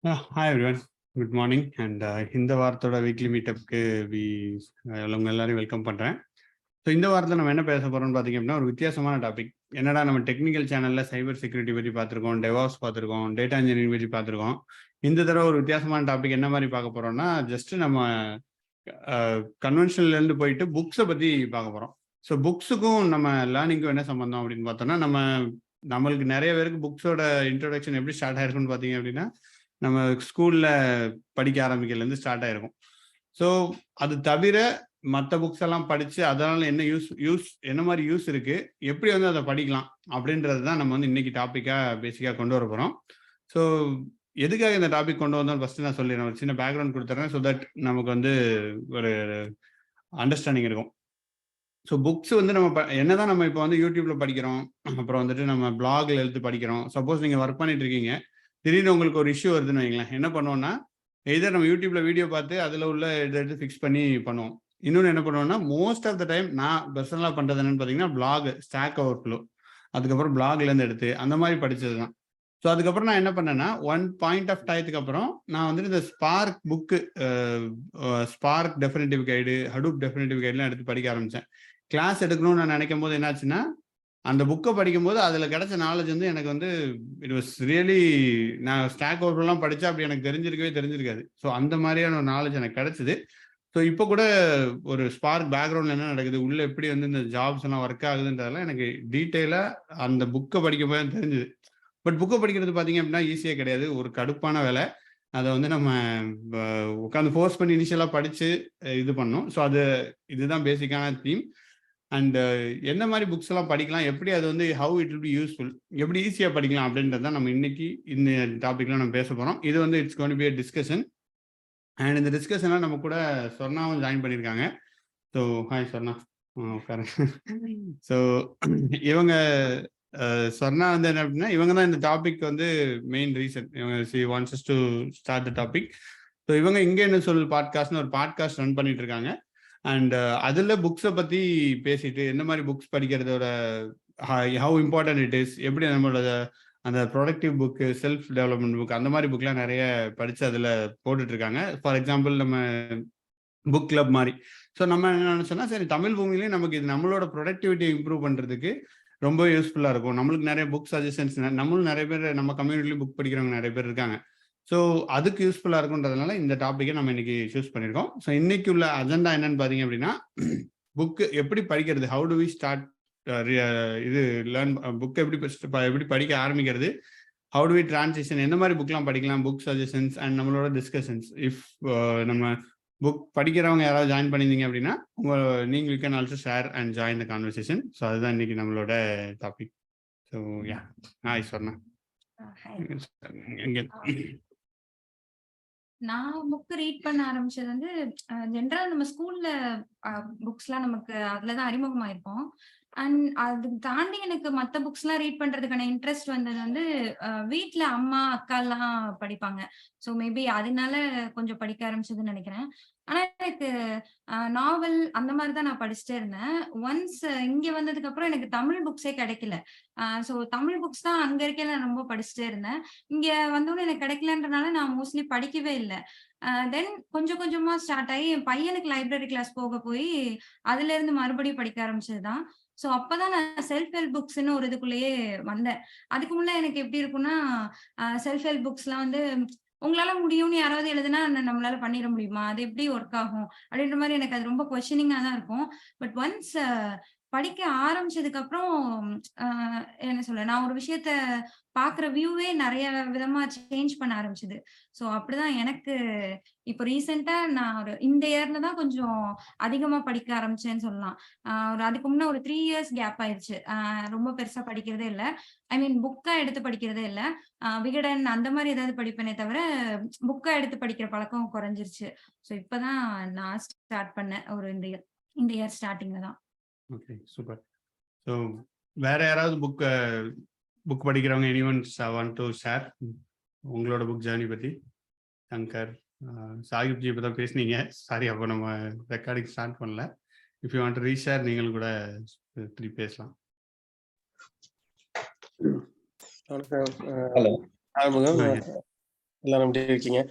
Hi everyone. Good morning. And இந்த வாரத்தோட weekly மீட்டப்க்கு உங்க எல்லாரையும் வெல்கம் பண்ணுறேன். ஸோ இந்த வாரத்தில் நம்ம என்ன பேச போகிறோம்னு பார்த்தீங்க அப்படின்னா ஒரு வித்தியாசமான டாபிக். என்னடா நம்ம டெக்னிக்கல் சேனலில் சைபர் செக்யூரிட்டி பற்றி பார்த்துருக்கோம், டெவாப்ஸ் பார்த்துருக்கோம், டேட்டா இன்ஜினியரிங் பற்றி பார்த்துருக்கோம். இந்த தடவை ஒரு வித்தியாசமான டாபிக் என்ன மாதிரி பார்க்க போகிறோம்னா ஜஸ்ட் நம்ம கன்வென்ஷன்லேருந்து போயிட்டு புக்ஸை பற்றி பார்க்க போகிறோம். ஸோ புக்ஸுக்கும் நம்ம லேர்னிங்க்கும் என்ன சம்பந்தம் அப்படின்னு பார்த்தோம்னா நம்மளுக்கு நிறைய பேருக்கு புக்ஸோட இன்ட்ரோடக்ஷன் எப்படி ஸ்டார்ட் ஆயிருக்குன்னு பார்த்தீங்க அப்படின்னா நம்ம ஸ்கூல்ல படிக்க ஆரம்பிக்கிறதுலேருந்து ஸ்டார்ட் ஆயிருக்கும். ஸோ அது தவிர மற்ற புக்ஸ் எல்லாம் படிச்சு அதனால என்ன என்ன மாதிரி யூஸ் இருக்கு, எப்படி வந்து அதை படிக்கலாம் அப்படின்றது தான் நம்ம வந்து இன்னைக்கு டாபிக்கா பேசிக்கா கொண்டு வர போறோம். ஸோ எதுக்காக இந்த டாபிக் கொண்டு வந்தோம் ஃபர்ஸ்ட் நான் சொல்லிடுறேன், ஒரு சின்ன பேக்ரவுண்ட் கொடுத்துறேன். ஸோ தட் நமக்கு வந்து ஒரு அண்டர்ஸ்டாண்டிங் இருக்கும். ஸோ புக்ஸ் வந்து என்னதான் நம்ம இப்போ வந்து யூடியூப்ல படிக்கிறோம், அப்புறம் வந்துட்டு நம்ம பிளாக்ல எழுத்து படிக்கிறோம். சப்போஸ் நீங்க ஒர்க் பண்ணிட்டு இருக்கீங்க, திடீர்னு உங்களுக்கு ஒரு இஷ்யூ வருதுன்னு வைங்களேன், என்ன பண்ணுவோம்னா எதர் நம்ம யூடியூப்ல வீடியோ பார்த்து அதில் உள்ள இதை எடுத்து ஃபிக்ஸ் பண்ணி பண்ணுவோம். இன்னொன்று என்ன பண்ணுவோம்னா மோஸ்ட் ஆஃப் த டைம் நான் பர்சனலாக பண்ணுறது என்னன்னு பார்த்தீங்கன்னா பிளாக், ஸ்டாக் ஓவர்ஃப்ளோ, அதுக்கப்புறம் பிளாக்லேருந்து எடுத்து அந்த மாதிரி படித்தது தான். ஸோ அதுக்கப்புறம் நான் என்ன பண்ணேன்னா ஒன் பாயிண்ட் ஆஃப் டயத்துக்கு அப்புறம் நான் வந்துட்டு இந்த Spark book, Spark definitive guide, Hadoop definitive கைடுலாம் எடுத்து படிக்க ஆரம்பித்தேன். கிளாஸ் எடுக்கணும்னு நான் நினைக்கும் போது என்னாச்சுன்னா அந்த புக்கை படிக்கும்போது அதில் கிடைச்ச நாலேஜ் வந்து எனக்கு வந்து இட் வாஸ் ரியலி, நான் ஸ்டாக் ஓவர்ஃப்ளோலாம் படித்தா அப்படி எனக்கு தெரிஞ்சிருக்காது. ஸோ அந்த மாதிரியான ஒரு நாலேஜ் எனக்கு கிடைச்சிது. ஸோ இப்போ கூட ஒரு ஸ்பார்க் பேக்ரவுண்டில் என்ன நடக்குது, உள்ள எப்படி வந்து இந்த ஜாப்ஸ் எல்லாம் ஒர்க் ஆகுதுன்றதெல்லாம் எனக்கு டீட்டெயிலாக அந்த புக்கை படிக்கும் போது தெரிஞ்சுது. பட் புக்கை படிக்கிறது பார்த்தீங்க அப்படின்னா ஈஸியாக கிடையாது, ஒரு கடுப்பான வேலை. அதை வந்து நம்ம உட்காந்து ஃபோர்ஸ் பண்ணி இனிஷியலாக படித்து இது பண்ணோம். ஸோ இதுதான் பேசிக்கான தீம். அண்ட் என்ன மாதிரி புக்ஸ் எல்லாம் படிக்கலாம், எப்படி அது வந்து how it will be useful, எப்படி ஈஸியாக படிக்கலாம் அப்படின்றத நம்ம இன்னைக்கு இந்த டாபிக்ல நம்ம பேச போகிறோம். இது வந்து it's going to be a discussion. And இந்த டிஸ்கஷன்லாம் நம்ம கூட சொர்ணாவும் ஜாயின் பண்ணியிருக்காங்க. ஸோ ஹாய் சொர்ணா, உட்காருங்க. ஸோ இவங்க சொர்ணா வந்து என்ன அப்படின்னா இவங்க தான் இந்த டாபிக் வந்து மெயின் ரீசன். இவங்க C wants to start the topic. So இவங்க இங்கே என்ன சொல் பாட்காஸ்ட்னு ஒரு பாட்காஸ்ட் ரன் பண்ணிட்டு இருக்காங்க. அண்ட் அதில் புக்ஸை பற்றி பேசிட்டு என்ன மாதிரி புக்ஸ் படிக்கிறதோட ஹவு இம்பார்ட்டன்ட் இட் இஸ், எப்படி நம்மளோட அந்த productive book, self development book, அந்த மாதிரி புக்லாம் நிறைய படித்து அதில் போட்டுட்ருக்காங்க. ஃபார் எக்ஸாம்பிள் நம்ம புக் கிளப் மாதிரி. ஸோ நம்ம என்ன நினச்சோன்னா சரி தமிழ் பூமியிலேயே நமக்கு இது நம்மளோட ப்ரொடக்டிவிட்டி இம்ப்ரூவ் பண்ணுறதுக்கு ரொம்ப யூஸ்ஃபுல்லாக இருக்கும். நம்மளுக்கு நிறைய புக் சஜஷன்ஸ், நம்மளும் நிறைய பேர் நம்ம கம்யூனிட்டிலையும் புக் படிக்கிறவங்க நிறைய பேர் இருக்காங்க. ஸோ அதுக்கு யூஸ்ஃபுல்லாக இருக்குன்றதுனால இந்த டாப்பிக்கை நம்ம இன்னைக்கு சூஸ் பண்ணியிருக்கோம். ஸோ இன்னைக்கு உள்ள அஜெண்டா என்னன்னு பார்த்தீங்க அப்படின்னா புக்கு எப்படி படிக்கிறது, ஹவு டு வி ஸ்டார்ட் இது லேர்ன் புக் எப்படி படிக்க ஆரம்பிக்கிறது, ஹவு டு வி டிரான்சிஷன், என்ன மாதிரி புக்லாம் படிக்கலாம், புக் சஜஷன்ஸ் அண்ட் நம்மளோட டிஸ்கஷன்ஸ். இஃப் நம்ம புக் படிக்கிறவங்க யாராவது ஜாயின் பண்ணியிருந்தீங்க அப்படின்னா நீங்கள் you can also share and join the conversation. So அதுதான் இன்னைக்கு நம்மளோட டாபிக். ஸோ யா, ஹாய் சொன்னா. நான் புக் ரீட் பண்ண ஆரம்பிச்சது வந்து ஜென்ரல் நம்ம ஸ்கூல்ல புக்ஸ்லாம் நமக்கு அதுலதான் அறிமுகமாயிருப்போம். அண்ட் அது தாண்டி எனக்கு மத்த புக்ஸ் எல்லாம் ரீட் பண்றதுக்கான இன்ட்ரெஸ்ட் வந்தது வந்து வீட்டுல அம்மா அக்கா எல்லாம் படிப்பாங்க. ஸோ மேபி அதனால கொஞ்சம் படிக்க ஆரம்பிச்சதுன்னு நினைக்கிறேன். ஆனா எனக்கு நாவல் அந்த மாதிரிதான் நான் படிச்சுட்டே இருந்தேன். ஒன்ஸ் இங்க வந்ததுக்கு அப்புறம் எனக்கு தமிழ் புக்ஸே கிடைக்கல. ஸோ தமிழ் புக்ஸ் தான் அங்க இருக்கையில நான் ரொம்ப படிச்சுட்டே இருந்தேன். இங்க வந்தோடனே எனக்கு கிடைக்கலன்றனால நான் மோஸ்ட்லி படிக்கவே இல்லை. தென் கொஞ்சம் கொஞ்சமா ஸ்டார்ட் ஆகி என் பையனுக்கு லைப்ரரி கிளாஸ் போய் அதுல இருந்து மறுபடியும் படிக்க ஆரம்பிச்சதுதான். சோ அப்பதான் நான் செல்ஃப் ஹெல்ப் புக்ஸ்ன்னு ஒரு இதுக்குள்ளேயே வந்தேன். அதுக்கு முன்ன எனக்கு எப்படி இருக்கும்னா செல்ஃப் ஹெல்ப் புக்ஸ் எல்லாம் வந்து உங்களால முடியும்னு யாராவது எழுதுனா நம்மளால பண்ணிட முடியுமா, அது எப்படி ஒர்க் ஆகும் அப்படின்ற மாதிரி எனக்கு அது ரொம்ப கொஸ்டினிங்கா தான் இருக்கும். பட் ஒன்ஸ் படிக்க ஆரம்பிச்சதுக்கு அப்புறம் என்ன சொல்ல, நான் ஒரு விஷயத்த பாக்குற வியூவே நிறைய விதமா சேஞ்ச் பண்ண ஆரம்பிச்சது. சோ அப்படிதான் எனக்கு இப்போ ரீசெண்டா நான் இந்த இயர்ல தான் கொஞ்சம் அதிகமா படிக்க ஆரம்பிச்சேன்னு சொல்லலாம். ஒரு அதுக்கு முன்ன ஒரு 3 இயர்ஸ் கேப் ஆயிருச்சு. ரொம்ப பெருசா படிக்கிறதே இல்ல. ஐ மீன் புக்கா எடுத்து படிக்கிறதே இல்ல. விகடன் அந்த மாதிரி ஏதாவது படிப்பேனே தவிர புக்கா எடுத்து படிக்கிற பழக்கம் குறைஞ்சிருச்சு. சோ இப்பதான் நான் ஸ்டார்ட் பண்ணேன் ஒரு இந்த இயர் ஸ்டார்டிங்ல தான். Okay, super. ஸோ வேற யாராவது புக் படிக்கிறவங்க எனிவன் வாண்ட் டு ஷேர் உங்களோட புக் ஜேர்னி பத்தி? சங்கர், சாகிப்ஜி இப்போ தான் பேசுனீங்க, சாரி அப்போ நம்ம ரெக்கார்டிங் ஸ்டார்ட் பண்ணல. If you want to reshare நீங்களும் கூட பேசலாம். ஹலோ. எல்லாரும் எப்படி இருக்கீங்க?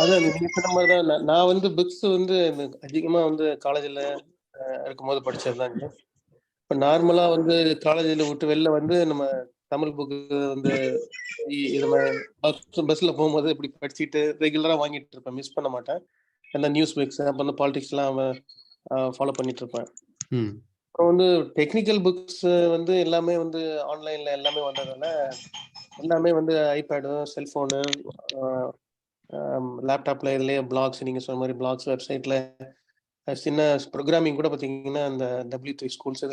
அதான் நீங்க சொன்ன மாதிரி தான் நான் வந்து புக்ஸ் வந்து அதிகமா வந்து காலேஜில் இருக்கும்போது படிச்சதுதாங்க. இப்போ நார்மலாக வந்து காலேஜில் விட்டு வெளில வந்து நம்ம தமிழ் புக்கு வந்து இது மாதிரி பஸ்ஸில் போகும்போது இப்படி படிச்சுட்டு ரெகுலராக வாங்கிட்டு இருப்பேன், மிஸ் பண்ண மாட்டேன். அந்த நியூஸ் புக்ஸ் அப்போ வந்து பாலிடிக்ஸ்லாம் ஃபாலோ பண்ணிட்டு இருப்பேன். அப்புறம் வந்து டெக்னிக்கல் புக்ஸ் வந்து எல்லாமே வந்து ஆன்லைன்ல எல்லாமே வந்ததால எல்லாமே வந்து ஐபேடு, செல்ஃபோனு, லேப்டாப்ல இதுலேயே பிளாக்ஸ், நீங்கள் சொன்ன மாதிரி பிளாக்ஸ், வெப்சைட்ல சின்ன ப்ரோக்ராமிங் கூட பார்த்தீங்கன்னா அந்த W3 ஸ்கூல்ஸ்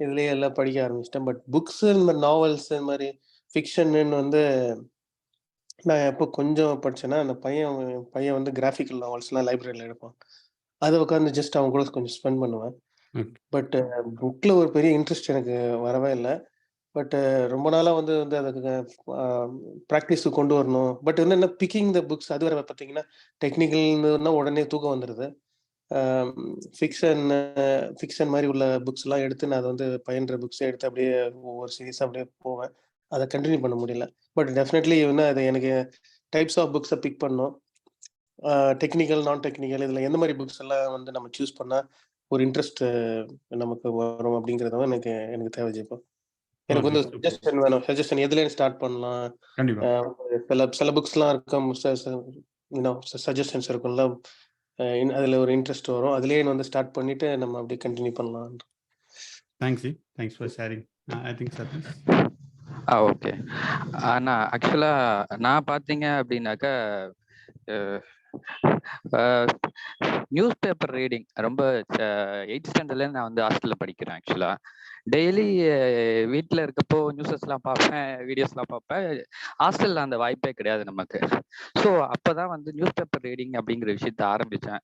இதுலேயே எல்லாம் படிக்க ஆரம்பிச்சிட்டேன். பட் புக்ஸ் இந்த மாதிரி நாவல்ஸ் இந்த மாதிரி ஃபிக்ஷன்னு வந்து நான் எப்போ கொஞ்சம் படிச்சேன்னா அந்த பையன் வந்து கிராஃபிக்கல் நாவல்ஸ்லாம் லைப்ரரியில் எடுப்பான். அதை உட்காந்து ஜஸ்ட் அவங்க கூட கொஞ்சம் ஸ்பெண்ட் பண்ணுவேன். பட் புக்கில் ஒரு பெரிய இன்ட்ரெஸ்ட் எனக்கு வரவே இல்லை. பட் ரொம்ப நாளாக வந்து வந்து அதுக்கு ப்ராக்டிஸுக்கு கொண்டு வரணும். பட் வந்து என்ன பிக்கிங் த புக்ஸ் அது வரை பார்த்தீங்கன்னா டெக்னிக்கல்னா உடனே தூக்கம் வந்துடுது. ஃபிக்ஷன் மாதிரி உள்ள புக்ஸ்லாம் எடுத்து நான் அதை வந்து பயின்ற புக்ஸை எடுத்து அப்படியே ஒவ்வொரு சீரீஸாக அப்படியே போவேன். அதை கண்டினியூ பண்ண முடியல. பட் டெஃபினெட்லி வந்து அது எனக்கு டைப்ஸ் ஆஃப் புக்ஸை பிக் பண்ணணும். டெக்னிக்கல், நான் டெக்னிக்கல் இதில் எந்த மாதிரி புக்ஸ் எல்லாம் வந்து நம்ம சூஸ் பண்ணால் ஒரு இன்ட்ரெஸ்ட் நமக்கு வரும் அப்படிங்கிறத எனக்கு தேவை ஜெயப்பா. எனக்கு வந்து சஜஷன் வேணும். சஜஷன் எதுலேயும் ஸ்டார்ட் பண்ணலாம். சில புக்ஸ்லாம் இருக்கும், சஜஷன்ஸ் இருக்கும்ல, அதில் ஒரு இன்ட்ரெஸ்ட் வரும். அதுலேயே வந்து ஸ்டார்ட் பண்ணிட்டு நம்ம அப்படியே கண்டினியூ பண்ணலாம். Thanks for sharing. I think sir. Okay. அண்ணா ஆக்சுவலாக நான் பார்த்தீங்க அப்படின்னாக்கா நியூஸ் பேப்பர் ரீடிங் ரொம்ப 8th ஸ்டாண்டர்ட்லேருந்து நான் வந்து ஹாஸ்டலில் படிக்கிறேன். ஆக்சுவலாக டெய்லி வீட்டில் இருக்கப்போ நியூஸஸ்லாம் பார்ப்பேன், வீடியோஸ்லாம் பார்ப்பேன். ஹாஸ்டலில் அந்த வாய்ப்பே கிடையாது நமக்கு. ஸோ அப்போ தான் வந்து நியூஸ் பேப்பர் ரீடிங் அப்படிங்கிற விஷயத்த ஆரம்பித்தேன்.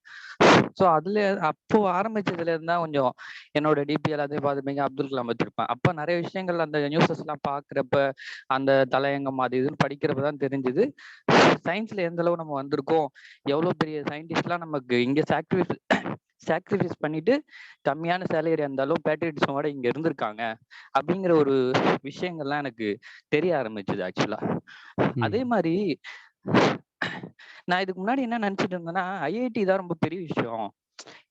ஸோ அதில் அப்போது ஆரம்பித்ததுலேருந்து தான் கொஞ்சம் என்னோட டிபி எல்லாத்தையும் பார்த்துப்பீங்க, அப்துல் கலாம் வச்சுருப்பேன். அப்போ நிறைய விஷயங்கள் அந்த நியூஸஸ்லாம் பார்க்குறப்ப அந்த தலையங்கம் அது இதுன்னு படிக்கிறப்ப தான் தெரிஞ்சுது சயின்ஸில் எந்த அளவு நம்ம வந்திருக்கோம், எவ்வளோ பெரிய சயின்டிஸ்ட்லாம் நமக்கு இங்கே சாக்ரிஃபைஸ் பண்ணிட்டு கம்மியான சேலரி இருந்தாலும் பேட்ரியட்டிசமோட இங்க இருந்திருக்காங்க அப்படிங்கிற ஒரு விஷயங்கள்லாம் எனக்கு தெரிய ஆரம்பிச்சது ஆக்சுவலா. அதே மாதிரி நான் இதுக்கு முன்னாடி என்ன நினைச்சிட்டு இருந்தேன்னா, ஐஐடி தான் ரொம்ப பெரிய விஷயம்,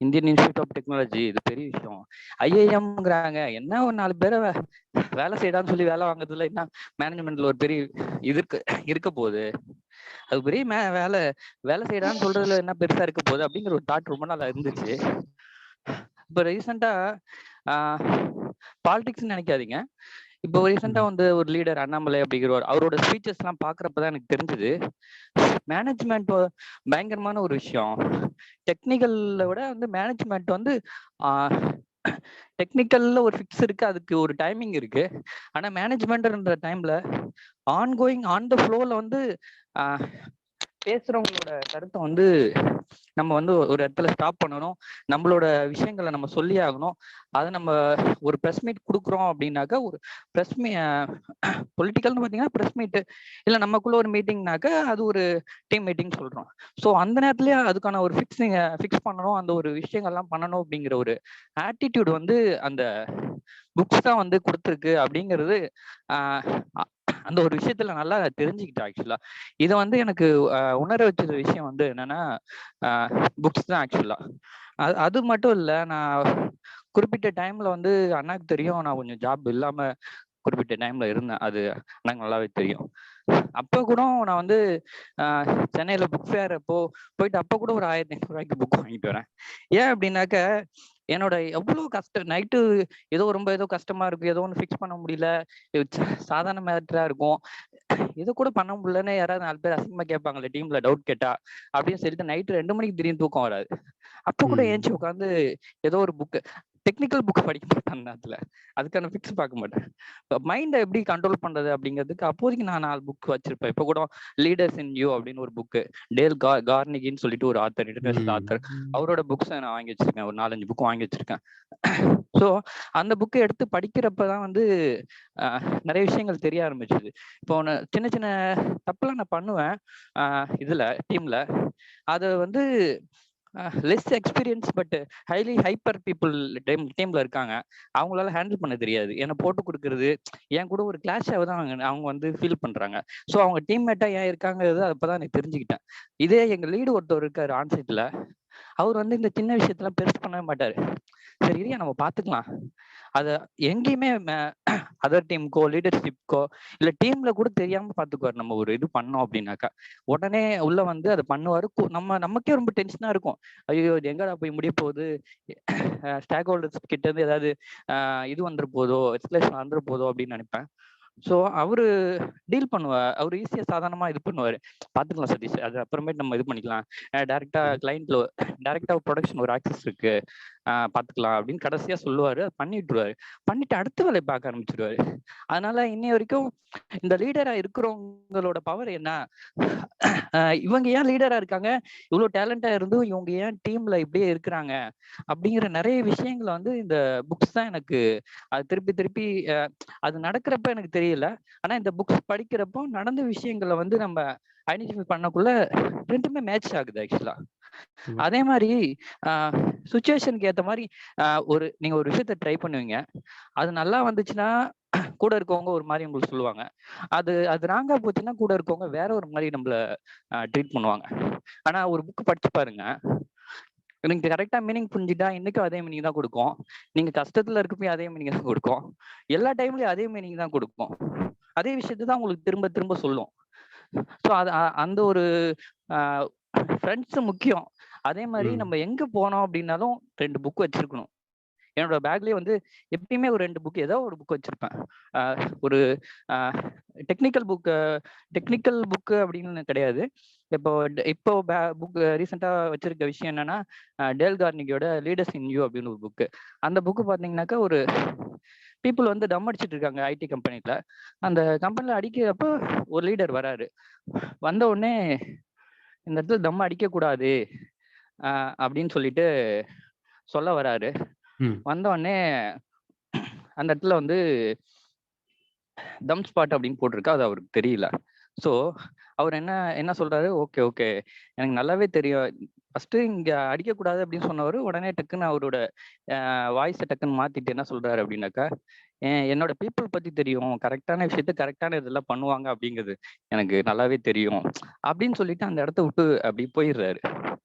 இந்தியன் இன்ஸ்டியூட் ஆஃப் டெக்னாலஜி இது பெரிய விஷயம், ஐஐஎம்ங்கிறாங்க என்ன ஒரு 4 பேரை வேலை செய்யடான்னு சொல்லி வேலை வாங்குறதுல என்ன மேனேஜ்மெண்ட்ல ஒரு பெரிய இது இருக்க போகுது, அது பெரிய வேலை செய்யடான்னு சொல்றதுல என்ன பெருசா இருக்க போகுது அப்படிங்கிற ஒரு தாட் ரொம்ப நாள் இருந்துச்சு. இப்போ ரீசெண்டா பாலிடிக்ஸ் நினைக்காதீங்க, இப்போ ரீசெண்டா வந்து ஒரு லீடர் அண்ணாமலை அப்படிங்கிறவர் அவரோட ஸ்பீச்சஸ் எல்லாம் பாக்குறப்பதான் எனக்கு தெரிஞ்சது மேனேஜ்மெண்ட் பயங்கரமான ஒரு விஷயம். டெக்னிக்கல்ல விட வந்து மேனேஜ்மெண்ட் வந்து டெக்னிக்கல்ல ஒரு ஃபிக்ஸ் இருக்கு, அதுக்கு ஒரு டைமிங் இருக்கு. ஆனா மேனேஜ்மெண்ட்ன்ற டைம்ல ஆன்கோயிங் ஆன் த ஃப்ளோல வந்து பேசுறவங்களோட கருத்தை வந்து நம்ம வந்து ஒரு இடத்துல ஸ்டாப் பண்ணணும், நம்மளோட விஷயங்களை நம்ம சொல்லி ஆகணும். அதை நம்ம ஒரு ப்ரெஸ் மீட் கொடுக்குறோம் அப்படின்னாக்கா, ஒரு ப்ரெஸ் பொலிட்டிக்கல்னு பார்த்தீங்கன்னா ப்ரெஸ் மீட்டு இல்லை நமக்குள்ள ஒரு மீட்டிங்னாக்கா அது ஒரு டீம் மீட்டிங் சொல்கிறோம். ஸோ அந்த நேரத்துலேயே அதுக்கான ஒரு ஃபிக்ஸ் பண்ணணும், அந்த ஒரு விஷயங்கள்லாம் பண்ணணும் அப்படிங்கிற ஒரு ஆட்டிடியூட் வந்து அந்த புக்ஸ் தான் வந்து கொடுத்துருக்கு அப்படிங்கிறது அந்த ஒரு விஷயத்துல நல்லா தெரிஞ்சுக்கிட்டேன். ஆக்சுவலா இதை வந்து எனக்கு உணர வச்ச விஷயம் வந்து என்னன்னா புக்ஸ் தான் ஆக்சுவலா. அது மட்டும் இல்லை, நான் குறிப்பிட்ட டைம்ல வந்து அண்ணாக்கு தெரியும் நான் கொஞ்சம் ஜாப் இல்லாம குறிப்பிட்ட டைம்ல இருந்தேன், அது அண்ணாக்கு நல்லாவே தெரியும். அப்போ கூட நான் வந்து சென்னையில புக் ஃபேர் போயிட்டு அப்போ கூட ஒரு 1500 ரூபாய்க்கு புக் வாங்கிட்டு வரேன். ஏன் அப்படின்னாக்க என்னோட எவ்வளோ கஷ்டம், நைட்டு ஏதோ கஷ்டமா இருக்கு, ஏதோ ஒன்று ஃபிக்ஸ் பண்ண முடியல, சாதாரண மேட்டரா இருக்கும், இது கூட பண்ண முடியலன்னு யாராவது 4 பேர் அசிங்கமா கேட்பாங்கல்ல டீம்ல டவுட் கேட்டா அப்படின்னு சொல்லிட்டு நைட்டு 2 மணிக்கு திடீர்னு தூக்கம் வராது. அப்போ கூட ஏஞ்சி உட்காந்து ஏதோ ஒரு புக்கு டெக்னிக்கல் புக் படிக்க மாட்டேன், அந்த நேரத்துல அதுக்கான ஃபிக்ஸ் பார்க்க மாட்டேன். மைண்டை எப்படி கண்ட்ரோல் பண்றது அப்படிங்கிறதுக்கு அப்போதைக்கு நான் 4 புக் வச்சிருப்பேன். இப்போ கூட லீடர்ஸ் இன் யூ அப்படின்னு ஒரு புக்கு, டேல் கார்னிகின்னு சொல்லிட்டு ஒரு ஆத்தர், இன்டர்நேஷனல் ஆத்தர், அவரோட புக்ஸை நான் வாங்கி வச்சிருக்கேன், ஒரு 4-5 புக் வாங்கி வச்சிருக்கேன். ஸோ அந்த புக்கை எடுத்து படிக்கிறப்பதான் வந்து நிறைய விஷயங்கள் தெரிய ஆரம்பிச்சுது. இப்போ சின்ன சின்ன தப்பெல்லாம் நான் பண்ணுவேன் இதுல டீம்ல, அதை வந்து less experience but highly hyper people டீம்ல இருக்காங்க. அவங்களால ஹேண்டில் பண்ண தெரியாது. என்னை போட்டு கொடுக்கறது என் கூட ஒரு கிளாஷாக தான் அவங்க வந்து ஃபீல் பண்றாங்க. ஸோ அவங்க டீம்மேட்டா ஏன் இருக்காங்கிறது அப்பதான் எனக்கு தெரிஞ்சுக்கிட்டேன். இதே எங்க லீடு ஒருத்தர் இருக்காரு ஆன்சைட்ல, அவர் வந்து இந்த சின்ன விஷயத்தெல்லாம் பெருசு பண்ணவே மாட்டாரு. சரி இதையா நம்ம பார்த்துக்கலாம். அத எங்கேயுமே அதர் டீமுக்கோ லீடர்ஷிப்க்கோ இல்ல டீம்ல கூட தெரியாம பார்த்துக்குவார். நம்ம ஒரு இது பண்ணோம் அப்படின்னாக்கா உடனே உள்ள வந்து அதை பண்ணுவாரு. நமக்கே ரொம்ப டென்ஷனா இருக்கும். ஐயோ இது எங்கடா போய் முடிய போகுது, ஸ்டாக் ஹோல்டர்ஸ் கிட்ட இருந்து ஏதாவது இது வந்துட போதோ, எஸ்கலேஷன் வந்துட போதோ அப்படின்னு நினைப்பேன். ஸோ அவரு டீல் பண்ணுவார். அவர் ஈஸியா சாதாரணமா இது பண்ணுவாரு. பாத்துக்கலாம் சதீஷ், அது அப்புறமேட்டு நம்ம இது பண்ணிக்கலாம். டைரக்டா கிளைண்ட்ல டைரக்டா ப்ரொடக்ஷன் ஒரு ஆக்சஸ் இருக்கு, பாத்துக்கலாம் அப்படின்னு கடைசியா சொல்லுவாரு. பண்ணிட்டுருவாரு. பண்ணிட்டு அடுத்த வேலையை பார்க்க ஆரம்பிச்சிருவாரு. அதனால இன்னை வரைக்கும் இந்த லீடரா இருக்கிறவங்களோட பவர் என்ன, இவங்க ஏன் லீடரா இருக்காங்க, இவ்வளவு டேலண்டா இருந்தும் இவங்க ஏன் டீம்ல இப்படியே இருக்கிறாங்க அப்படிங்கிற நிறைய விஷயங்களை வந்து இந்த புக்ஸ் தான் எனக்கு அது திருப்பி திருப்பி அது நடக்கிறப்ப எனக்கு தெரியல. ஆனா இந்த புக்ஸ் படிக்கிறப்போ நடந்த விஷயங்களை வந்து நம்ம ஐடென்டிஃபை பண்ணக்குள்ள ரெண்டுமே மேட்ச் ஆகுது ஆக்சுவலா. அதே மாதிரி சுச்சுவேஷனுக்கு ஏற்ற மாதிரி நீங்க ஒரு விஷயத்த ட்ரை பண்ணுவீங்க. அது நல்லா வந்துச்சுன்னா கூட இருக்கவங்க ஒரு மாதிரி உங்களுக்கு சொல்லுவாங்க. அது ராங்கா போச்சுன்னா கூட இருக்கவங்க வேற ஒரு மாதிரி நம்மள ட்ரீட் பண்ணுவாங்க. ஆனா ஒரு புக் படிச்சு பாருங்க, நீங்க கரெக்டா மீனிங் புரிஞ்சுட்டா இன்னைக்கும் அதே மீனிங் தான் கொடுக்கும். நீங்க கஷ்டத்துல இருக்கப்போ அதே மீனிங் தான் கொடுக்கும். எல்லா டைம்லயும் அதே மீனிங் தான் கொடுக்கும். அதே விஷயத்தை தான் உங்களுக்கு திரும்ப திரும்ப சொல்லும். ஸோ அது அந்த ஒரு ஃப்ரெண்ட்ஸ் முக்கியம். அதே மாதிரி நம்ம எங்க போனோம் அப்படின்னாலும் 2 புக் வச்சிருக்கணும். என்னோட பேக்லயே வந்து எப்பயுமே ஒரு 2 புக் ஏதோ ஒரு புக் வச்சிருப்பேன். ஒரு டெக்னிக்கல் புக்கு அப்படின்னு கிடையாது. இப்போ புக் ரீசெண்டா வச்சிருக்க விஷயம் என்னன்னா, டேல் கார்னிகியோட லீடர்ஸ் இன் யூ அப்படின்னு ஒரு புக்கு. அந்த புக்கு பாத்தீங்கன்னாக்கா ஒரு பீப்புள் வந்து டம் அடிச்சிட்டு இருக்காங்க ஐடி கம்பெனில. அந்த கம்பெனில அடிக்கிறப்ப ஒரு லீடர் வராரு. வந்த உடனே இந்த இடத்துல தம் அடிக்க கூடாது அப்படின்னு சொல்லிட்டு சொல்ல வராரு. வந்த உடனே அந்த இடத்துல வந்து தம் ஸ்பாட் அப்படின்னு போட்டிருக்கு. அது அவருக்கு தெரியல. ஸோ அவர் என்ன சொல்றாரு, ஓகே எனக்கு நல்லாவே தெரியும், ஃபர்ஸ்ட் இங்க அடிக்கக்கூடாது அப்படின்னு சொன்னவர் உடனே டக்குன்னு அவரோட வாய்ஸை டக்குன்னு மாத்திட்டு என்ன சொல்றாரு அப்படின்னாக்கா, என்னோட பீப்புள் பத்தி தெரியும், கரெக்டான விஷயத்த கரெக்டான இதெல்லாம் பண்ணுவாங்க அப்படிங்கிறது எனக்கு நல்லாவே தெரியும் அப்படின்னு சொல்லிட்டு அந்த இடத்த விட்டு அப்படி போயிடுறாரு.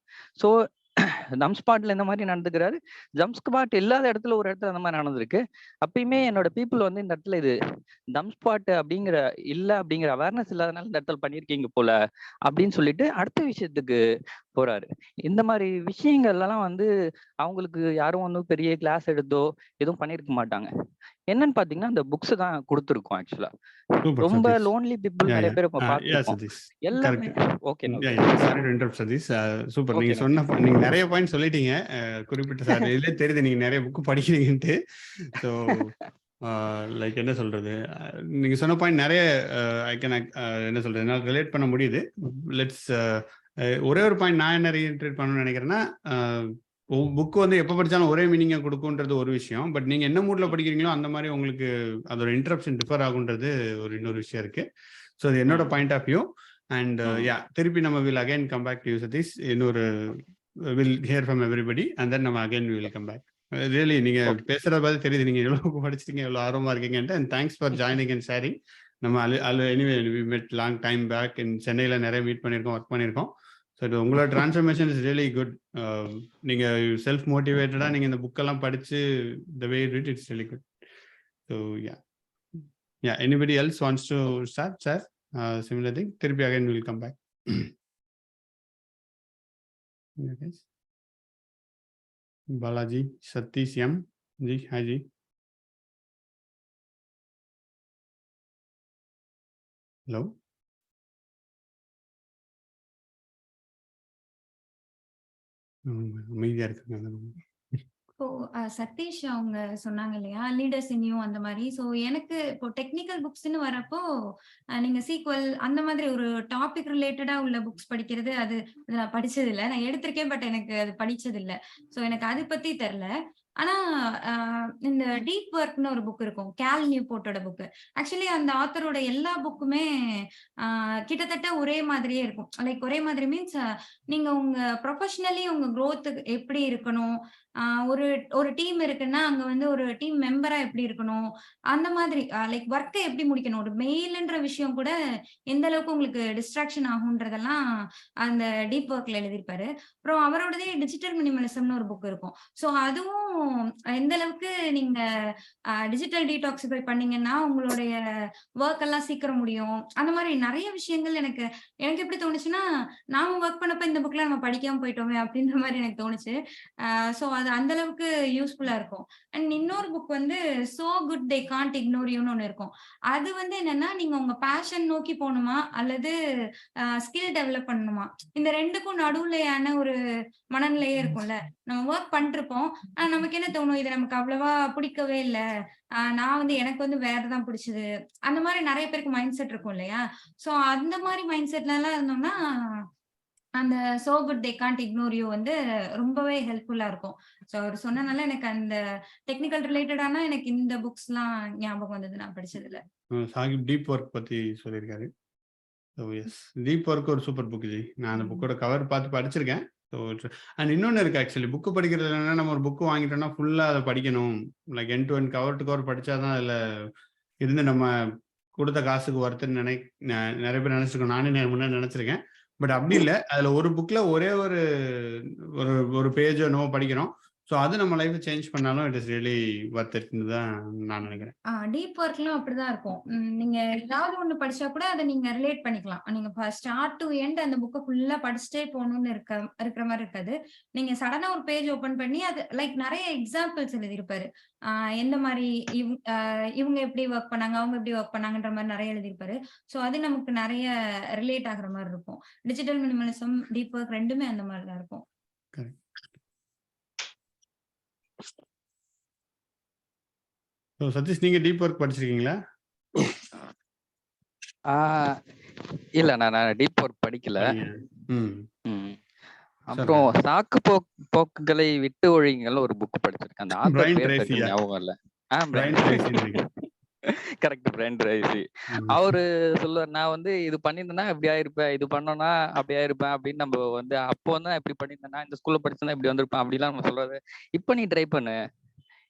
ஸோ தம் ஸ்பாட்ல இந்த மாதிரி நடந்துக்கிறாரு. தம் ஸ்பாட் இல்லாத இடத்துல ஒரு இடத்துல அந்த மாதிரி நடந்திருக்கு. அப்பயுமே என்னோட பீப்புள் வந்து இந்த இடத்துல இது தம் ஸ்பாட் அப்படிங்கிற அவேர்னஸ் இல்லாதனால இந்த இடத்துல பண்ணியிருக்கீங்க போல அப்படின்னு சொல்லிட்டு அடுத்த விஷயத்துக்கு போறாரு. இந்த மாதிரி விஷயங்கள்லாம் வந்து அவங்களுக்கு யாரும் வந்து பெரிய கிளாஸ் எடுத்தோ எதுவும் பண்ணிருக்க மாட்டாங்க. என்னன்னு பாத்தீங்கன்னா அந்த புக்ஸ் தான் கொடுத்துருக்கோம். ஆக்சுவலா ரொம்ப லோன்லி பீப்புள் நிறைய பேர் பார்த்திருக்கோம். எல்லாமே okay. Sorry to interrupt Satish. Super. நீங்க நிறைய பாயிண்ட் சொல்லிட்டீங்க. குறிப்பிட்ட சார் இதுல தெரியுது நீங்க நிறைய புக் படிக்கிறீங்கன்ட்டு. ஸோ லைக் என்ன சொல்றது, நீங்க சொன்ன பாயிண்ட் நிறைய ஐ கேன் என்ன சொல்றது என்னால் ரிலேட் பண்ண முடியுது. லெட்ஸ் ஒரே ஒரு பாயிண்ட் நான் என்ன ரீஇன்ட்ரேட் பண்ணணும்னு நினைக்கிறேன்னா, புக்கு வந்து எப்போ படித்தாலும் ஒரே மீனிங்கை கொடுக்குன்றது ஒரு விஷயம். பட் நீங்கள் என்ன மூடில் படிக்கிறீங்களோ அந்த மாதிரி உங்களுக்கு அதோட இன்டரப்ஷன் டிஃபர் ஆகுன்றது இன்னொரு விஷயம் இருக்கு. ஸோ அது என்னோட பாயிண்ட் ஆஃப் வியூ. அண்ட் திருப்பி நம்ம will again come back to you Sathish. இன்னொரு will hear from everybody and then நம்ம again will come back. Really நீங்க பேசுறத பார்த்து தெரியுது நீங்க எவ்வளவு படிச்சிருக்கீங்க, எவ்வளவு ஆர்வமா இருக்கீங்கன்ட்டு. And thanks for joining and sharing. நம்ம anyway we met long time back in சென்னையில் நிறைய மீட் பண்ணியிருக்கோம், ஒர்க் பண்ணியிருக்கோம். ஸோ இது உங்களோட டிரான்ஸ்ஃபர்மேஷன் இஸ் ரியலி குட். நீங்க செல்ஃப் மோட்டிவேட்டடா நீங்க இந்த புக்கெல்லாம் படிச்சு the way it it's really good. So yeah anybody else wants to start sir similar thing? திருப்பி again we will come back. Okay. Balaji, Satish M. Ji, hi ji. Hello. அமைதியா இருக்காங்க. இப்போ சதீஷ் அவங்க சொன்னாங்க இல்லையா, லீடர்ஸ் இன் யூ அந்த மாதிரி. So எனக்கு இப்போ டெக்னிக்கல் புக்ஸ்ன்னு வரப்போ நீங்க சீக்வல் அந்த மாதிரி ஒரு டாபிக் ரிலேட்டடா உள்ள புக்ஸ் படிக்கிறது அது நான் படிச்சது இல்லை. நான் எடுத்திருக்கேன், பட் எனக்கு அது படிச்சது இல்லை. ஸோ எனக்கு அதை பத்தி தெரியல. ஆனா இந்த டீப் ஒர்க்னு ஒரு புக் இருக்கும். கேல் நியூபோர்ட்டோட புக். ஆக்சுவலி அந்த ஆத்தரோட எல்லா புக்குமே கிட்டத்தட்ட ஒரே மாதிரியே இருக்கும். லைக் ஒரே மாதிரி மீன்ஸ் நீங்க உங்க ப்ரொஃபஷனலி உங்க குரோத்துக்கு எப்படி இருக்கணும்? ஒரு ஒரு டீம் இருக்குன்னா, அங்க வந்து ஒரு டீம் மெம்பரா எப்படி இருக்கணும்? அந்த மாதிரி லைக் ஒர்க்க எப்படி முடிக்கணும்? ஒரு மெயில்ன்ற விஷயம் கூட எந்த அளவுக்கு உங்களுக்கு டிஸ்ட்ராக்ஷன் ஆகுன்றதெல்லாம் அந்த டீப் ஒர்க்ல எழுதியிருப்பாரு. அப்புறம் அவரோடதே டிஜிட்டல் மினிமலிசம்னு ஒரு புக் இருக்கும். ஸோ அதுவும் எந்த அளவுக்கு நீங்க டிஜிட்டல் டீடாக்ஸிஃபை பண்ணீங்கன்னா, உங்களுடைய வொர்க் எல்லாம் சீக்கிரம் முடியும். அந்த மாரி நெறைய விஷயங்கள் எனக்கு எனக்கு எப்படி தோணுச்சுன்னா, நாம வொர்க் பண்ணப்ப இந்த புக்லாம் நம்ம படிக்காம போயிட்டோமே! அப்டின்ற மாரி எனக்கு தோணுச்சு. சோ அது அந்த அளவுக்கு யூஸ்ஃபுல்லா இருக்கும். அண்ட் இன்னொரு புக் வந்து "so good they can't ignore யூன்னு" ஒண்ணு இருக்கும். அது வந்து என்னன்னா, நீங்க உங்க பேஷன் நோக்கி போணுமா? அல்லது ஸ்கில் டெவலப் பண்ணணுமா? இந்த 2க்கும் நடுவுலயான ஒரு மனநிலையே இருக்கும்ல. நம்ம வொர்க் பண்ணிட்டுருப்போம். ஆனா நமக்கு என்ன தோணும்? இது நமக்கு அவ்வளவா பிடிக்கவே இல்ல. நான் வந்து எனக்கு வந்து வேற தான் பிடிச்சது. அந்த மாரி நெறைய பேருக்கு மைண்ட் செட் இருக்கும் இல்லையா? சோ அந்த மாரி மைண்ட் செட்லலாம் இருந்தோம்னா, அந்த "so good they can't ignore you" வந்து ரொம்பவே ஹெல்ப்ஃபுல்லா இருக்கும். சோ அவரு சொன்னனால எனக்கு அந்த டெக்னிக்கல் ரிலேட்டடான எனக்கு இந்த புக்ஸ்லாம் ஞாபகம் வந்தது நான் படிச்சதுல. சாகிப் டீப் ஒர்க் பத்தி சொல்லியிருக்காரு. ஸோ எஸ், டீப் ஒர்க் ஒரு சூப்பர் புக் ஜி. நான் அந்த புக்கோட கவர் பார்த்து படிச்சிருக்கேன். ஸோ அண்ட் இன்னொன்னு இருக்கு ஆக்சுவலி. புக் படிக்கிறது என்னன்னா, நம்ம ஒரு புக் வாங்கிட்டோம்னா ஃபுல்லா அத படிக்கணும். Like end to end, cover to cover படிச்சா தான் அதுல இருந்து நம்ம குடுத்த காசுக்கு ஒர்த்துன்னு நெறைய பேர் நெனச்சிருக்கோம். நானே முன்னாடி நெனச்சிருக்கேன். பட் அப்படி இல்ல. அதுல ஒரு புக்ல ஒரே ஒரு ஒரு ஒரு பேஜோ என்னமோ படிக்கிறோம். ஸோ அது நம்ம லைஃப்ப சேஞ்ச் பண்ணாலும் இட் இஸ் ரியலி வொர்த் இட்ன்னு தான் நான் நெனைக்கிறேன். டீப் ஒர்க்லாம் அப்படிதான் இருக்கும். நீங்க ஏதாவது ஒண்ணு படிச்சா கூட அத நீங்க ரிலேட் பண்ணிக்கலாம். நீங்க ஸ்டார்ட் டூ எண்ட் அந்த புக்க ஃபுல்லா படிச்சுட்டே போணும்னு இருக்கிற மாரி இருக்காது. நீங்க சடனா ஒரு பேஜ் ஓப்பன் பண்ணி அது லைக் நெறைய எக்ஸாம்பிள்ஸ் எழுதியிருப்பாரு. ஆ எந்த மாரி இவங்க எப்படி வொர்க் பண்ணாங்க, அவங்க எப்படி வொர்க் பண்ணாங்கன்ற மாரி நெறைய எழுதியிருப்பாரு. சோ அது நமக்கு நெறைய ரிலேட் ஆகுற மாரி இருக்கும். டிஜிட்டல் மினிமலிசம், டீப் ஒர்க் 2மே அந்த மாரி தான் இருக்கும். கரெக்ட். ஸோ சதீஷ், நீங்க டீப் ஒர்க் படிச்சிருக்கீங்களா? இல்ல நான் டீப் ஒர்க் படிக்கல. ம். ம். அப்புறம் சாக்கு போக்குகளை விட்டு ஒழிங்கள்னு ஒரு புக் படிச்சிருக்கேன். அந்த ஆத்தர் பிரையன் பேர் ட்ரேசியா? டக்குன்னு ஞாபகம் இல்ல. பிரையன் ட்ரேசின்றீங்க. Correct, Brian Tracy. அவரு சொல்லுவார், நான் வந்து இது பண்ணியிருந்தேன்னா இப்படி ஆயிருப்பேன், இது பண்ணோம்னா அப்படி ஆயிருப்பேன் அப்படின்னு. நம்ம வந்து அப்போ வந்து இப்படி பண்ணியிருந்தேன்னா இந்த ஸ்கூல்ல படிச்சிருந்தா இப்படி வந்திருப்பேன் அப்படிலாம் நம்ம சொல்றாரு. இப்ப நீ ட்ரை பண்ணு,